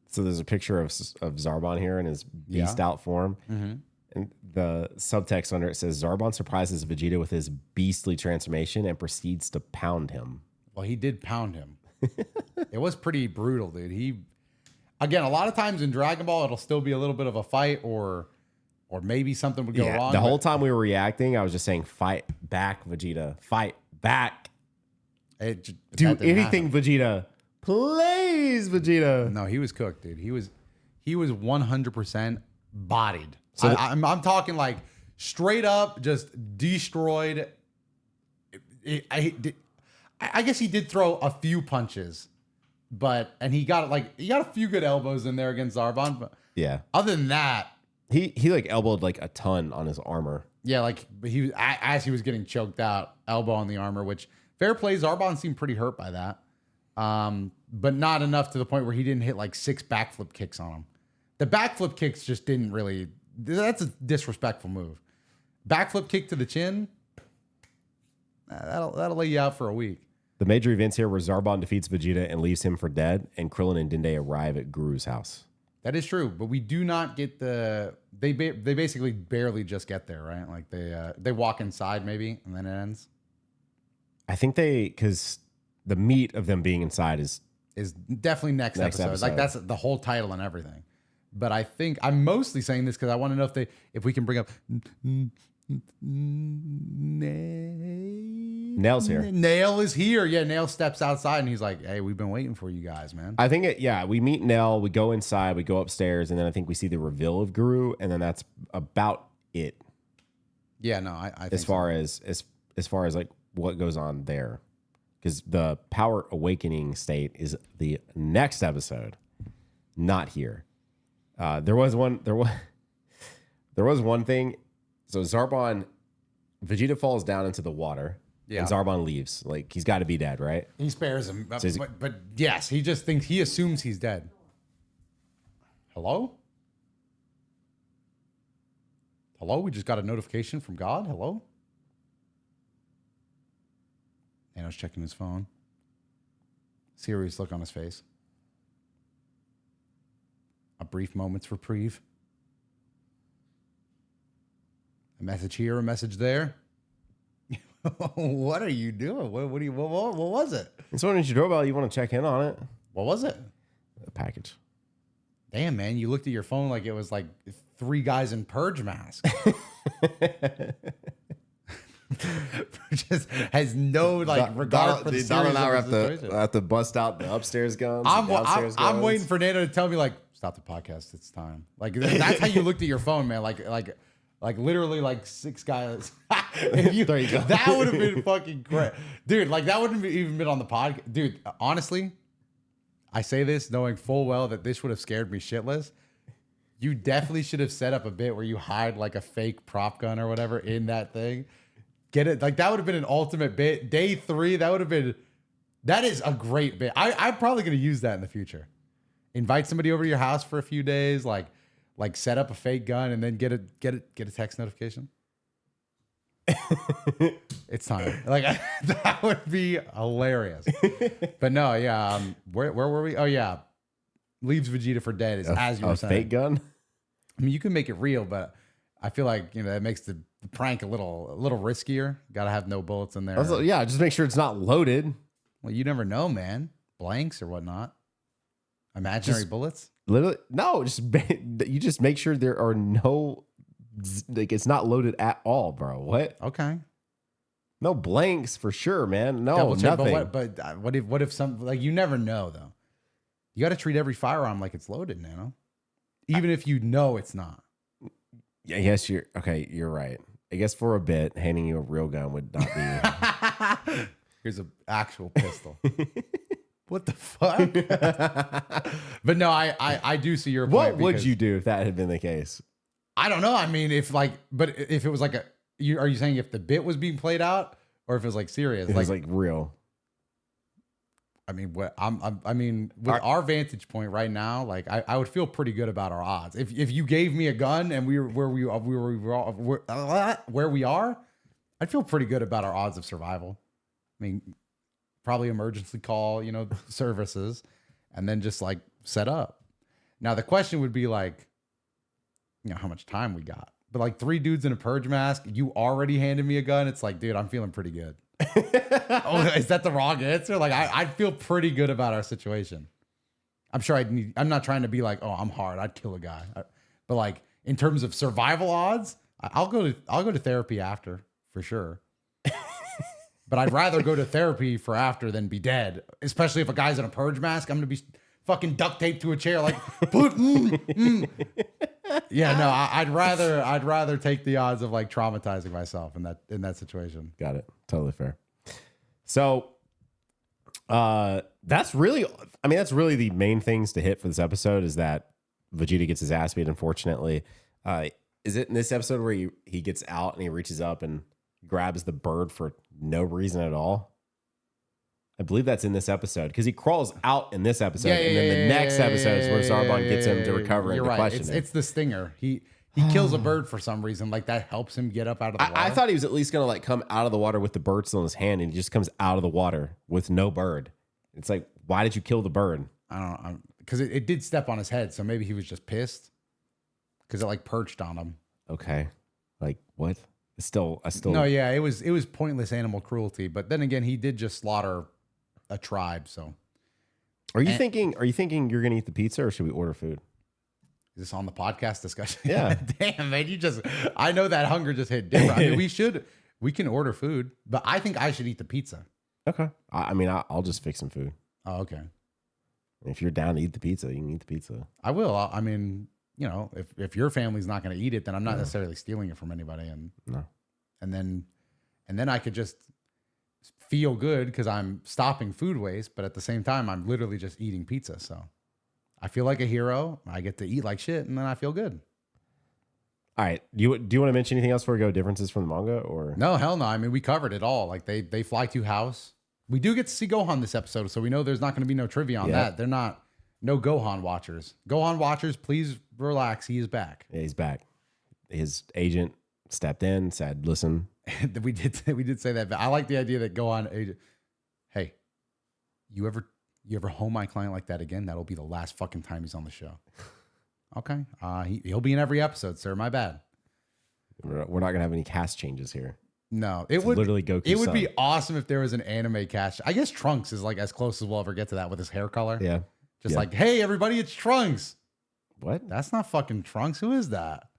So there's a picture of Zarbon here in his beast out form. Mm-hmm. And the subtext under it says, Zarbon surprises Vegeta with his beastly transformation and proceeds to pound him. Well, he did pound him. It was pretty brutal, dude. Again, a lot of times in Dragon Ball, it'll still be a little bit of a fight or maybe something would go wrong. The whole time we were reacting, I was just saying, fight back, Vegeta. Fight back. Do anything, happen. Vegeta. Please, Vegeta. No, he was cooked, dude. He was 100% bodied. So I'm talking like straight up, just destroyed. I guess he did throw a few punches, and he got a few good elbows in there against Zarbon. But yeah, other than that, he like elbowed like a ton on his armor. Yeah, like as he was getting choked out, elbow on the armor. Which fair play, Zarbon seemed pretty hurt by that. But not enough to the point where he didn't hit like 6 backflip kicks on him. The backflip kicks just didn't really. That's a disrespectful move. Backflip kick to the chin. That'll lay you out for a week. The major events here were Zarbon defeats Vegeta and leaves him for dead, and Krillin and Dende arrive at Guru's house. That is true, but we do not get they basically barely just get there, right? Like they walk inside maybe, and then it ends. I think because the meat of them being inside is is definitely next episode. Like that's the whole title and everything. But I think I'm mostly saying this because I want to know if we can bring up Nail's here. Nail is here. Yeah, Nail steps outside and he's like, "Hey, we've been waiting for you guys, man." I think we meet Nell, we go inside, we go upstairs, and then I think we see the reveal of Guru, and then that's about it. Yeah, no, I think as far as like what goes on there, because the power awakening state is the next episode, not here. There was one thing. So Vegeta falls down into the water. Yeah. And Zarbon leaves. Like, he's got to be dead, right? He spares him. But yes, he just thinks, he assumes he's dead. Hello? Hello? We just got a notification from God? Hello? Nano's checking his phone. Serious look on his face. A brief moment's reprieve. A message here, a message there. What are you doing? What was it? It's on your doorbell. You want to check in on it? What was it? A package. Damn, man. You looked at your phone like it was like 3 guys in purge masks. Just has no regard for the Don and I situation. have to bust out the upstairs guns. I'm waiting for Nano to tell me, like, stop the podcast. It's time. Like, that's how you looked at your phone, man. Like literally like 6 guys. There you go. That would have been fucking great. Dude, like that wouldn't have even been on the podcast. Dude, honestly, I say this knowing full well that this would have scared me shitless. You definitely should have set up a bit where you hide like a fake prop gun or whatever in that thing. Get it? Like that would have been an ultimate bit. Day 3, that is a great bit. I'm probably going to use that in the future. Invite somebody over to your house for a few days, like set up a fake gun and then get a text notification. It's time. Like that would be hilarious. But no, yeah. Where were we? Oh yeah, leaves Vegeta for dead is as you were saying. Fake gun. I mean, you can make it real, but I feel like that makes the prank a little riskier. Got to have no bullets in there. Also, yeah, just make sure it's not loaded. Well, you never know, man. Blanks or whatnot. Imaginary bullets. Literally, no. You just make sure there are no, like it's not loaded at all, bro. What? Okay. No blanks for sure, man. No, nothing. But what if some, like, you never know though. You got to treat every firearm like it's loaded, Nano. Even if you know it's not. Yeah, yes, you're right. I guess for a bit, handing you a real gun would not be. Here's an actual pistol. What the fuck? But no, I do see your point. What would you do if that had been the case? I don't know. I mean, if it was like are you saying if the bit was being played out or if it was like serious? It was like real. I mean, with our vantage point right now, like I would feel pretty good about our odds. If you gave me a gun and we were where we are, I'd feel pretty good about our odds of survival. I mean, probably emergency call, services, and then just like set up. Now the question would be like, how much time we got? But like 3 dudes in a purge mask, you already handed me a gun. It's like, dude, I'm feeling pretty good. Oh, is that the wrong answer? Like I'd feel pretty good about our situation. I'm sure I'm not trying to be like, oh, I'm hard. I'd kill a guy. But like in terms of survival odds, I'll go to therapy after for sure. But I'd rather go to therapy for after than be dead. Especially if a guy's in a purge mask, I'm gonna be fucking duct taped to a chair, like, Yeah, no, I'd rather take the odds of like traumatizing myself in that situation. Got it. Totally fair. So, that's really the main things to hit for this episode is that Vegeta gets his ass beat. Unfortunately, is it in this episode where he gets out and he reaches up and grabs the bird for no reason at all? I believe that's in this episode because he crawls out in this episode, and then the next episode is where Zarbon gets him to recover and to question him. It's the stinger. He kills a bird for some reason. Like that helps him get up out of the water. I thought he was at least gonna like come out of the water with the bird still in his hand, and he just comes out of the water with no bird. It's like, why did you kill the bird? I don't know, because it did step on his head, so maybe he was just pissed because it like perched on him. Okay, like what? I still. No, yeah, it was pointless animal cruelty. But then again, he did just slaughter a tribe, so Are you thinking you're gonna eat the pizza, or should we order food? Is this on the podcast discussion? Yeah. Damn, man, I know that hunger just hit different. I mean, we can order food, but I think I should eat the pizza. Okay. I mean, I'll just fix some food. Oh, okay. If you're down to eat the pizza, you can eat the pizza. I will. I mean, you know, if your family's not going to eat it, then I'm not necessarily stealing it from anybody. And then I could just feel good because I'm stopping food waste, but at the same time, I'm literally just eating pizza. So I feel like a hero. I get to eat like shit, and then I feel good. All right. Do you want to mention anything else before we go? Differences from the manga, or no? Hell no. I mean, we covered it all. Like they fly to house. We do get to see Gohan this episode, so we know there's not going to be no trivia on that. They're not no Gohan watchers. Gohan watchers, please relax. He is back. Yeah, he's back. His agent stepped in, said, "Listen." we did say that, but I like the idea that Gohan agent. Hey, you ever home my client like that again? That'll be the last fucking time he's on the show. Okay. He'll be in every episode, sir. My bad. We're not gonna have any cast changes here. No, it would literally Goku. It would be awesome if there was an anime cast. I guess Trunks is like as close as we'll ever get to that with his hair color. Yeah. Just like, hey, everybody, it's Trunks. What? That's not fucking Trunks. Who is that?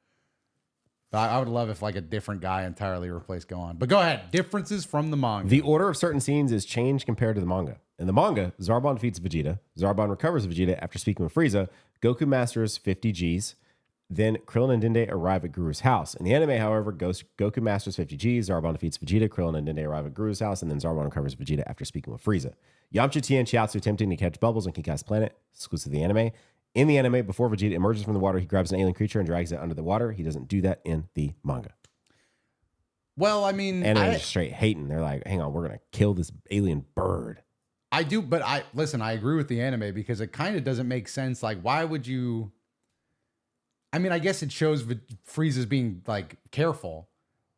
But I would love if like a different guy entirely replaced Gohan. But go ahead. Differences from the manga. The order of certain scenes is changed compared to the manga. In the manga, Zarbon defeats Vegeta. Zarbon recovers Vegeta after speaking with Frieza. Goku masters 50 Gs. Then Krillin and Dende arrive at Guru's house. In the anime, however, Goku masters 50 Gs, Zarbon defeats Vegeta, Krillin and Dende arrive at Guru's house, and then Zarbon recovers Vegeta after speaking with Frieza. Yamcha, Tien, and Chiaotzu attempting to catch bubbles on Kika's planet, exclusive to the anime. In the anime, before Vegeta emerges from the water, he grabs an alien creature and drags it under the water. He doesn't do that in the manga. Well, I mean... Anime's straight hating. They're like, hang on, we're going to kill this alien bird. I do, but I agree with the anime because it kind of doesn't make sense. Like, why would you... I mean, I guess it shows Frieza's being like careful,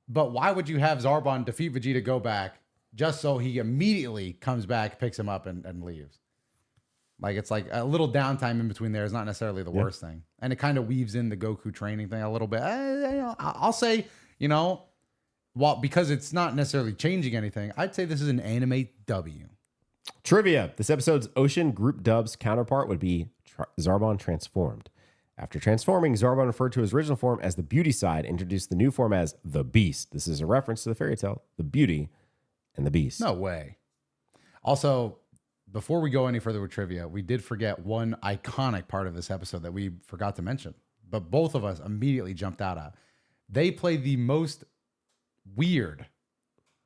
but why would you have Zarbon defeat Vegeta, go back just so he immediately comes back, picks him up and leaves? Like, it's like a little downtime in between there is not necessarily the worst thing. And it kind of weaves in the Goku training thing a little bit. I'll say, because it's not necessarily changing anything, I'd say this is an anime W. Trivia. This episode's Ocean Group Dub's counterpart would be Zarbon transformed. After transforming, Zarbon referred to his original form as the Beauty Side, introduced the new form as the Beast. This is a reference to the fairy tale, The Beauty and the Beast. No way. Also, before we go any further with trivia, we did forget one iconic part of this episode that we forgot to mention, but both of us immediately jumped out at. They play the most weird,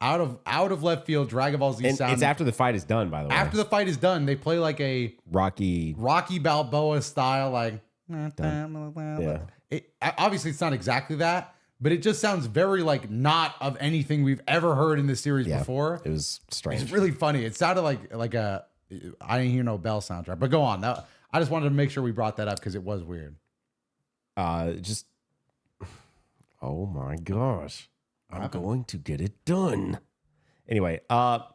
out of left field Dragon Ball Z sound. It's after the fight is done, by the way. After the fight is done, they play like a Rocky Balboa style, like... Yeah. Obviously, it's not exactly that, but it just sounds very like not of anything we've ever heard in this series before. It was strange. It's really funny. It sounded like a I didn't hear no Bell soundtrack. But go on. I just wanted to make sure we brought that up because it was weird. Just oh my gosh, I'm going to get it done. Anyway, no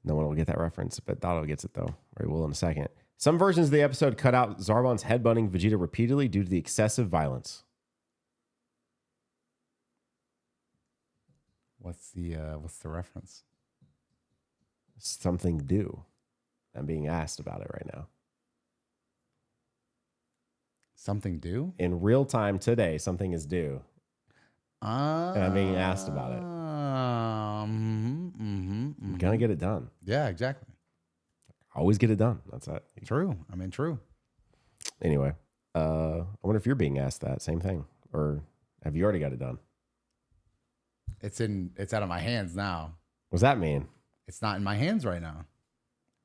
one will get that reference, but Doto gets it though, or he will in a second. Some versions of the episode cut out Zarbon's headbutting Vegeta repeatedly due to the excessive violence. What's the reference? Something due. I'm being asked about it right now. Something due? In real time today, something is due. And I'm being asked about it. I'm gonna get it done. Yeah, exactly. Always get it done. That's it. True. I mean, true. Anyway, I wonder if you're being asked that same thing, or have you already got it done? It's out of my hands now. What does that mean? It's not in my hands right now.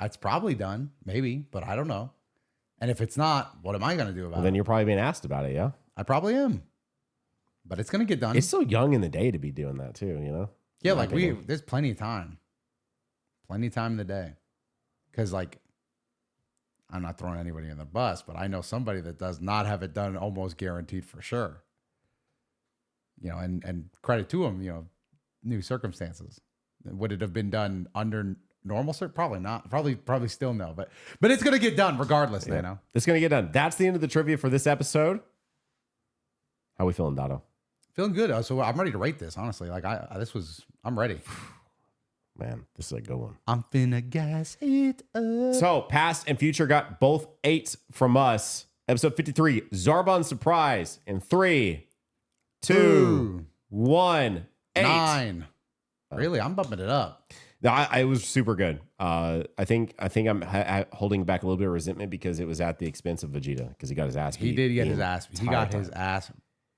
It's probably done, maybe, but I don't know. And if it's not, what am I going to do about it? Then you're probably being asked about it, yeah? I probably am. But it's going to get done. It's so young in the day to be doing that too, Yeah, like there's plenty of time. Plenty of time in the day. Because, like, I'm not throwing anybody in the bus, but I know somebody that does not have it done almost guaranteed for sure. And credit to them, new circumstances. Would it have been done under normal Probably not. Probably still no. But it's going to get done regardless, Nano. It's going to get done. That's the end of the trivia for this episode. How we feeling, Doto? Feeling good. So I'm ready to rate this, honestly. Like, I'm ready. Man, this is a good one. I'm finna gas it up. So, past and future got both 8s from us. Episode 53, Zarbon's Surprise. In 3, 2, 1, 8. 9. Really? I'm bumping it up. No, it was super good. I think I'm holding back a little bit of resentment because it was at the expense of Vegeta because he got his ass beat. He did get his ass beat. He got his ass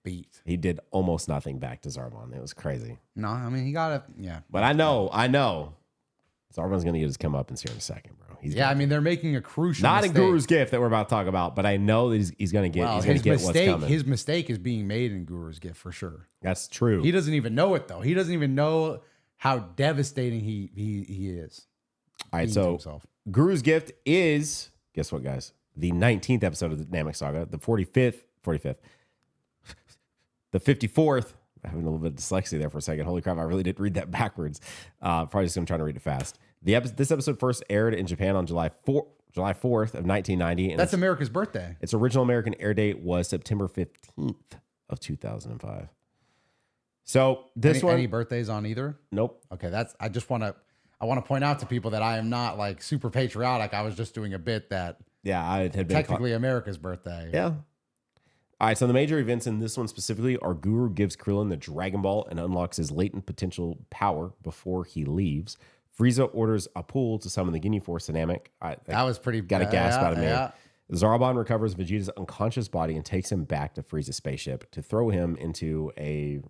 beat. He did almost nothing back to Zarbon. It was crazy. No, I mean, he got it. Yeah. But I know. Zarbon's going to get his come up in here in a second, bro. I mean, they're making a crucial not mistake. in Guru's gift that we're about to talk about, but I know that he's going to get, he's going to get what's coming. His mistake is being made in Guru's gift for sure. That's true. He doesn't even know it though. He doesn't even know how devastating he is. All right, so Guru's gift is, guess what, guys? The 19th episode of the Namek Saga, the 45th, the 54th. I'm having a little bit of dyslexia there for a second. Holy crap, I really did read that backwards. Probably just I'm trying to read it fast. This episode first aired in Japan on July 4th of 1990. And that's America's birthday. Its original American air date was September 15th of 2005. So any birthdays on either? Nope. Okay, I want to point out to people that I am not like super patriotic. I was just doing a bit that I had been technically America's birthday. Yeah. All right, so the major events in this one specifically are Guru gives Krillin the Dragon Ball and unlocks his latent potential power before he leaves. Frieza orders a pool to summon the Ginyu Force to Namek. That was pretty got a gasp out of me. Yeah. Zarbon recovers Vegeta's unconscious body and takes him back to Frieza's spaceship to throw him into a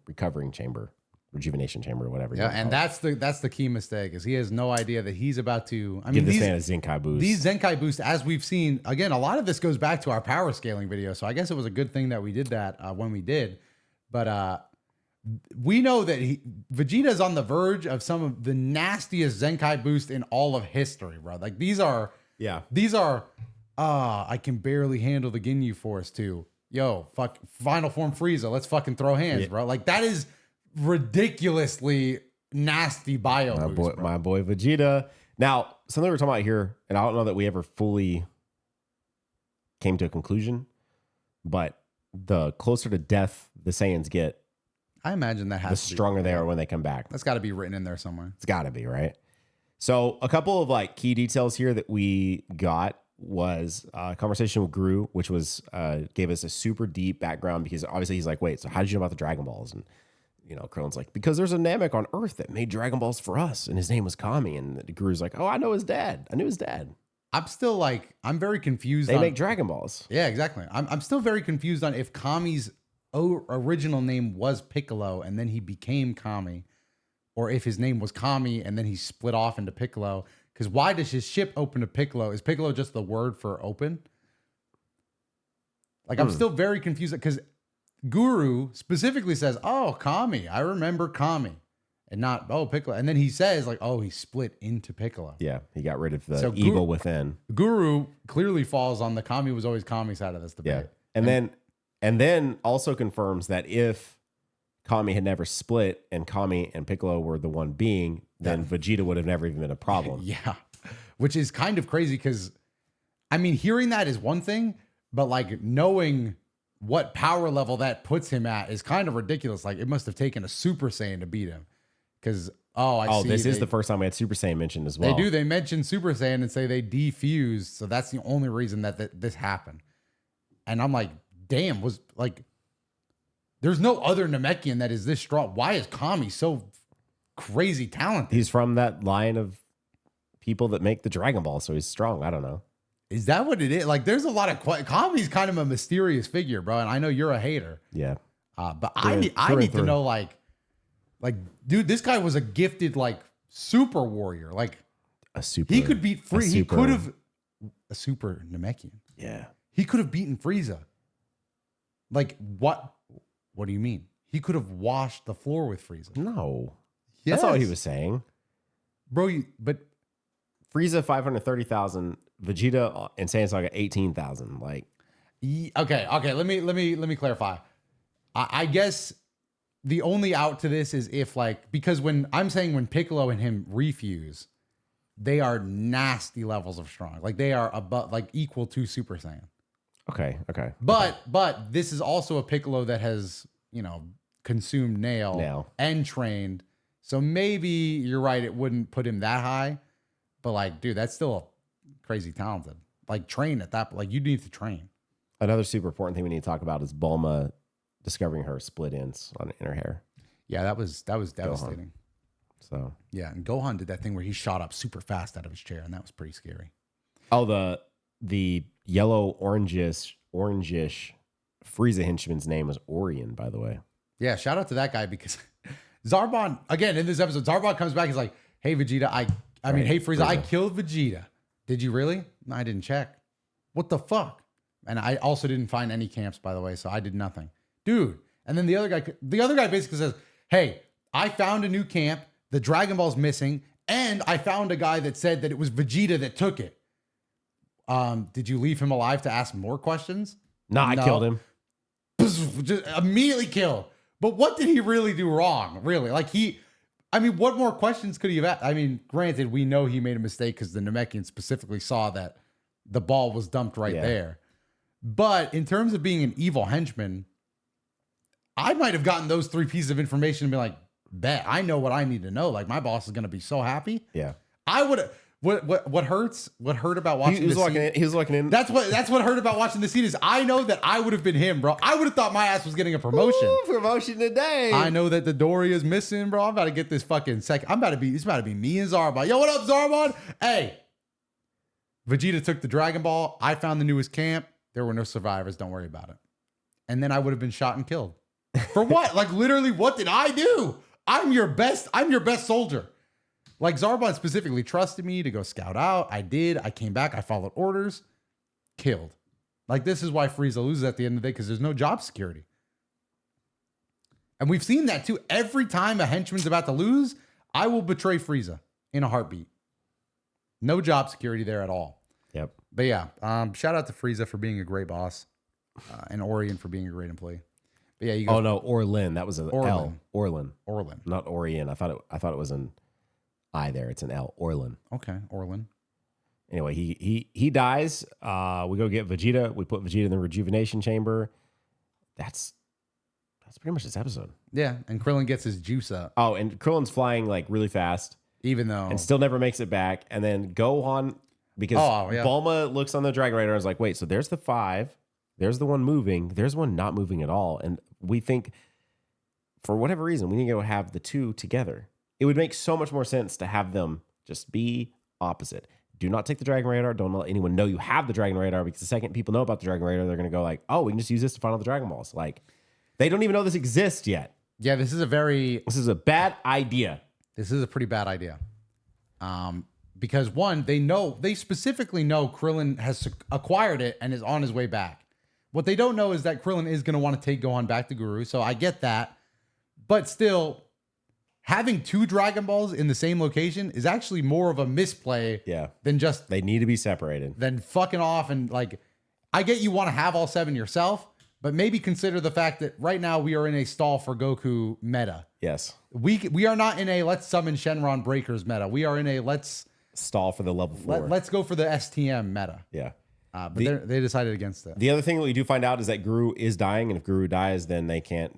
rejuvenation chamber, whatever. Yeah, and that's the key mistake is he has no idea that he's about to. Give this man a Zenkai boost. These Zenkai boosts, as we've seen, again, a lot of this goes back to our power scaling video. So I guess it was a good thing that we did that when we did. But we know that Vegeta's on the verge of some of the nastiest Zenkai boosts in all of history, bro. Like these are. I can barely handle the Ginyu Force too. Yo, fuck, Final Form Frieza. Let's fucking throw hands, bro. Like that is ridiculously nasty bio boost, bro. My boy Vegeta. Now, something we're talking about here, and I don't know that we ever fully came to a conclusion, but the closer to death the Saiyans get, I imagine that has the to stronger they are when they come back. That's got to be written in there somewhere. It's got to be, right? So a couple of like key details here that we got was a conversation with Guru, which was gave us a super deep background because obviously he's like, wait, so how did you know about the Dragon Balls? And Krillin's like, because there's a Namek on Earth that made Dragon Balls for us, and his name was Kami. And the Guru's like, oh, I know his dad. I knew his dad. I'm still like, I'm very confused. They make Dragon Balls. Yeah, exactly. I'm still very confused on if Kami's original name was Piccolo and then he became Kami, or if his name was Kami and then he split off into Piccolo. Because why does his ship open to Piccolo? Is Piccolo just the word for open? Like, I'm still very confused because Guru specifically says, oh, Kami. I remember Kami. And not, oh, Piccolo. And then he says, like, oh, he split into Piccolo. Yeah, he got rid of the evil within. Guru clearly falls on the Kami was always Kami side of this debate. Yeah. And then also confirms that if Kami had never split and Kami and Piccolo were the one being, then Vegeta would have never even been a problem. Yeah. Which is kind of crazy because, I mean, hearing that is one thing, but like knowing what power level that puts him at is kind of ridiculous. Like it must have taken a Super Saiyan to beat him. Because, this is the first time we had Super Saiyan mentioned as well. They do. They mention Super Saiyan and say they defused. So that's the only reason that this happened. And I'm like, damn, there's no other Namekian that is this strong. Why is Kami so crazy talented? He's from that line of people that make the Dragon Ball, so he's strong. I don't know. Is that what it is? Like, there's a lot of Kami's kind of a mysterious figure, bro. And I know you're a hater. Yeah. But I need to know, like, dude, this guy was a gifted, like, super warrior. Like, he could beat Frieza. He could have a super Namekian. Yeah. He could have beaten Frieza. Like, what? What do you mean? He could have washed the floor with Frieza. No. Yes. That's all he was saying. Bro, but Frieza 530,000, Vegeta and Saiyan Saga 18,000. Like, okay. Let me clarify. I guess the only out to this is if because when Piccolo and him refuse, they are nasty levels of strong. Like they are above, like equal to Super Saiyan. Okay. But this is also a Piccolo that has, consumed Nail and trained. So maybe you're right. It wouldn't put him that high. But like, dude, that's still crazy talented. Like train at that. Like you need to train. Another super important thing we need to talk about is Bulma discovering her split ends in her hair. Yeah, that was devastating. So yeah, and Gohan did that thing where he shot up super fast out of his chair, and that was pretty scary. Oh, the yellow orangish Frieza henchman's name was Orion, by the way. Yeah, shout out to that guy because Zarbon, again, in this episode, Zarbon comes back, he's like, hey Vegeta, I mean, hey Frieza, I killed Vegeta. Did you really? No, I didn't check. What the fuck? And I also didn't find any camps, by the way, so I did nothing. Dude. And then the other guy basically says, hey, I found a new camp, the Dragon Ball's missing, and I found a guy that said that it was Vegeta that took it. Did you leave him alive to ask more questions? No, I killed him. Just immediately killed. But what did he really do wrong? Really? Like what more questions could he have asked? I mean, granted, we know he made a mistake because the Namekian specifically saw that the ball was dumped right there. But in terms of being an evil henchman, I might have gotten those 3 pieces of information and be like, bet I know what I need to know. Like my boss is going to be so happy. Yeah. I would. What hurt about watching he was looking in. That's what hurt about watching the scene is I know that I would have been him, bro. I would have thought my ass was getting a promotion. Ooh, promotion today. I know that the Dory is missing, bro. I'm about to get this fucking second. It's about to be me and Zarbon. Yo, what up, Zarbon? Hey. Vegeta took the Dragon Ball. I found the newest camp. There were no survivors. Don't worry about it. And then I would have been shot and killed. For what? Like literally, what did I do? I'm your best soldier. Like Zarbon specifically trusted me to go scout out. I did. I came back. I followed orders. Killed. Like this is why Frieza loses at the end of the day because there's no job security. And we've seen that too. Every time a henchman's about to lose, I will betray Frieza in a heartbeat. No job security there at all. Yep. But yeah, shout out to Frieza for being a great boss and Orion for being a great employee. But yeah, you go. Oh no, Orlin. That was an L. Orlin. Orlin. Not Orion. I thought it was an I there. It's an L. Orlin. Okay, Orlin. Anyway, he dies. We go get Vegeta. We put Vegeta in the rejuvenation chamber. That's pretty much this episode. Yeah, and Krillin gets his juice up. Oh, and Krillin's flying like really fast. Even though. And still never makes it back. And then Gohan, because Bulma looks on the Dragon Rider and is like, wait, so there's the 5. There's the one moving. There's one not moving at all. And we think, for whatever reason, we need to go have the 2 together. It would make so much more sense to have them just be opposite. Do not take the Dragon Radar. Don't let anyone know you have the Dragon Radar, because the second people know about the Dragon Radar, they're going to go like, oh, we can just use this to find all the Dragon Balls. Like, they don't even know this exists yet. Yeah, this is a bad idea. This is a pretty bad idea. Because one, they specifically know Krillin has acquired it and is on his way back. What they don't know is that Krillin is going to want to take Gohan back to Guru. So I get that. But still, having 2 Dragon Balls in the same location is actually more of a misplay than just... They need to be separated. Than fucking off and like... I get you want to have all 7 yourself, but maybe consider the fact that right now we are in a stall for Goku meta. Yes. We are not in a let's summon Shenron Breakers meta. We are in a let's... Stall for the level 4. Let's go for the STM meta. Yeah. But they decided against it. The other thing that we do find out is that Guru is dying, and if Guru dies, then they can't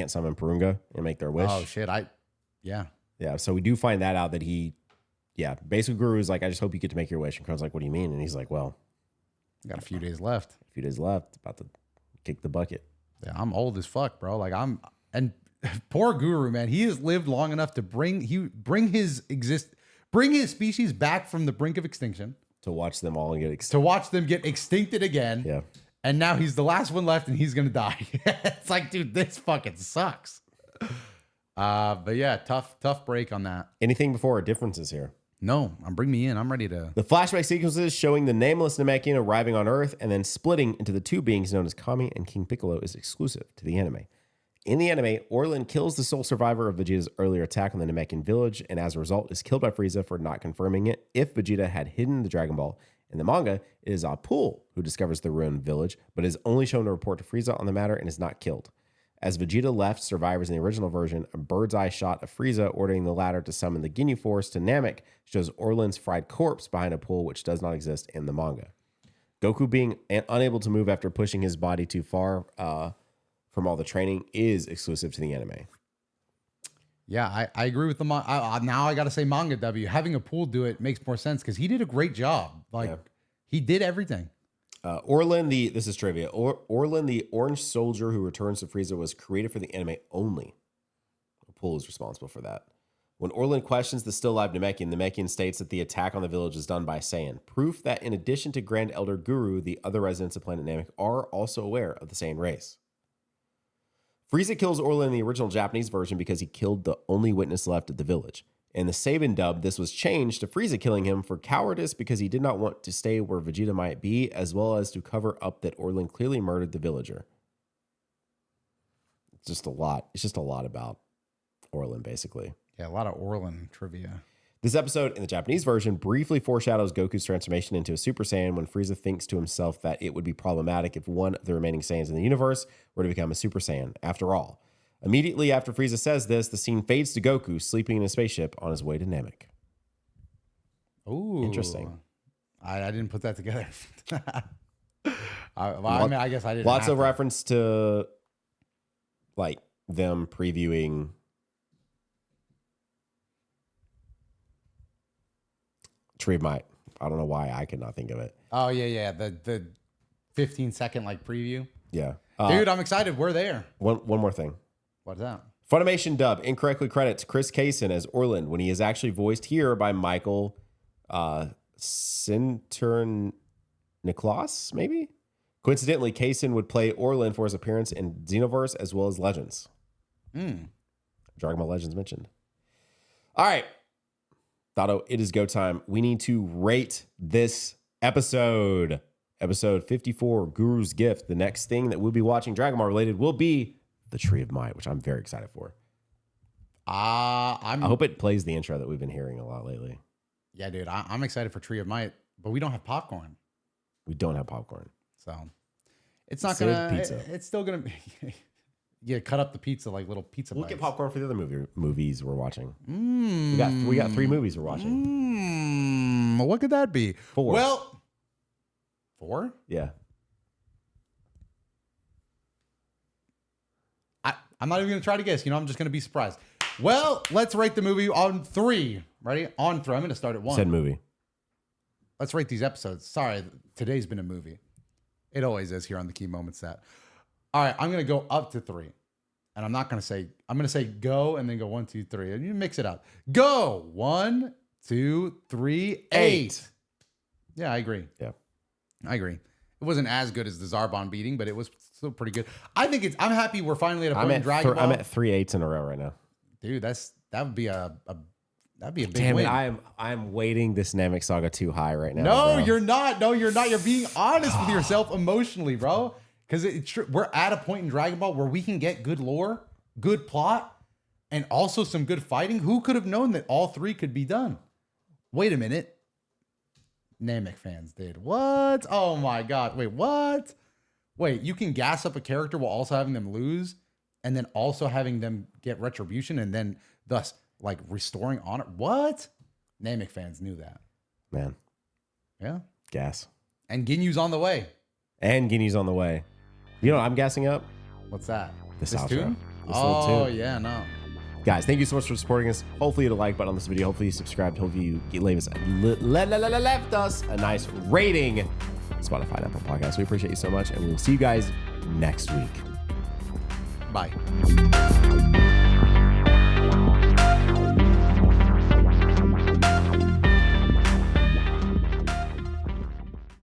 summon Purunga and make their wish. Oh shit! Yeah. So we do find that out that basically Guru is like, I just hope you get to make your wish, and Kron's like, what do you mean? And he's like, well, got a few days left. About to kick the bucket. Yeah, I'm old as fuck, bro. Like and poor Guru, man. He has lived long enough to bring his species back from the brink of extinction. To watch them all get extinct. To watch them get extincted again. Yeah. And now he's the last one left and he's going to die. It's like, dude, this fucking sucks. But yeah, tough break on that. Anything before our differences here? No, bring me in. I'm ready to. The flashback sequences showing the nameless Namekian arriving on Earth and then splitting into the 2 beings known as Kami and King Piccolo is exclusive to the anime. In the anime, Orlin kills the sole survivor of Vegeta's earlier attack on the Namekian village, and as a result is killed by Frieza for not confirming it. If Vegeta had hidden the Dragon Ball in the manga, it is Apul who discovers the ruined village, but is only shown to report to Frieza on the matter and is not killed. As Vegeta left survivors in the original version, a bird's eye shot of Frieza ordering the latter to summon the Ginyu Force to Namek shows Orlin's fried corpse behind a pool which does not exist in the manga. Goku being unable to move after pushing his body too far from all the training is exclusive to the anime. Yeah, I agree with the now I got to say manga W. Having a pool do it makes more sense because he did a great job. Like he did everything. Orlin, this is trivia. Orlin, the orange soldier who returns to Frieza, was created for the anime only. The pool is responsible for that. When Orlin questions the still alive Namekian, the Namekian states that the attack on the village is done by Saiyan. Proof that in addition to Grand Elder Guru, the other residents of planet Namek are also aware of the Saiyan race. Frieza kills Orlin in the original Japanese version because he killed the only witness left at the village. In the Saban dub, this was changed to Frieza killing him for cowardice because he did not want to stay where Vegeta might be, as well as to cover up that Orlin clearly murdered the villager. It's just a lot. It's just a lot about Orlin, basically. Yeah, a lot of Orlin trivia. This episode in the Japanese version briefly foreshadows Goku's transformation into a Super Saiyan when Frieza thinks to himself that it would be problematic if one of the remaining Saiyans in the universe were to become a Super Saiyan. After all, immediately after Frieza says this, the scene fades to Goku sleeping in a spaceship on his way to Namek. Ooh. Interesting. I didn't put that together. I guess I didn't. Lots of reference to like them previewing Tree of Might. I don't know why I could not think of it. Oh yeah. The 15-second like preview. Yeah. Dude, I'm excited. We're there. One more thing. What's that? Funimation dub incorrectly credits Chris Kaysen as Orlin when he is actually voiced here by Michael Sinterniklaas, maybe? Coincidentally, Kaysen would play Orlin for his appearance in Xenoverse as well as Legends. Dragon Ball Legends mentioned. All right. Doto, it is go time. We need to rate this episode. Episode 54, Guru's Gift. The next thing that we'll be watching Dragon Ball related will be the Tree of Might, which I'm very excited for. I hope it plays the intro that we've been hearing a lot lately. Yeah, dude, I'm excited for Tree of Might, but we don't have popcorn. We don't have popcorn. So it's not it's still gonna be. Yeah, cut up the pizza like little pizza bites. We'll get popcorn for the other movies we're watching. We got 3 movies we're watching. What could that be? 4. Well, 4? Yeah. I'm not even going to try to guess. I'm just going to be surprised. Well, let's rate the movie on 3. Ready? On 3. I'm going to start at 1. Said movie. Let's rate these episodes. Sorry, today's been a movie. It always is here on the Key Moments Stat. All right, I'm going to go up to 3. And I'm going to say go and then go 1, 2, 3. And you mix it up. Go. 1, 2, 3, 8. Yeah, I agree. Yeah. I agree. It wasn't as good as the Zarbon beating, but it was still pretty good. I'm happy we're finally at a point in Dragon Ball. I'm at 3 8s in a row right now. Dude, that would be a big Damn win. it, I'm weighting this Namek Saga too high right now. No, bro. you're not. No, you're not. You're being honest with yourself emotionally, bro. Because we're at a point in Dragon Ball where we can get good lore, good plot, and also some good fighting. Who could have known that all 3 could be done? Wait a minute. Namek fans did. What? Oh my God. Wait, what? Wait, you can gas up a character while also having them lose and then also having them get retribution and then thus like restoring honor. What? Namek fans knew that. Man. Yeah. Gas. And Ginyu's on the way. And Guinea's on the way. You know what I'm gassing up? What's that? This outro? tune? Oh, yeah, no. Guys, thank you so much for supporting us. Hopefully you hit a like button on this video. Hopefully you subscribed. Hopefully you left us a nice rating. Spotify and Apple Podcasts. We appreciate you so much. And we'll see you guys next week. Bye.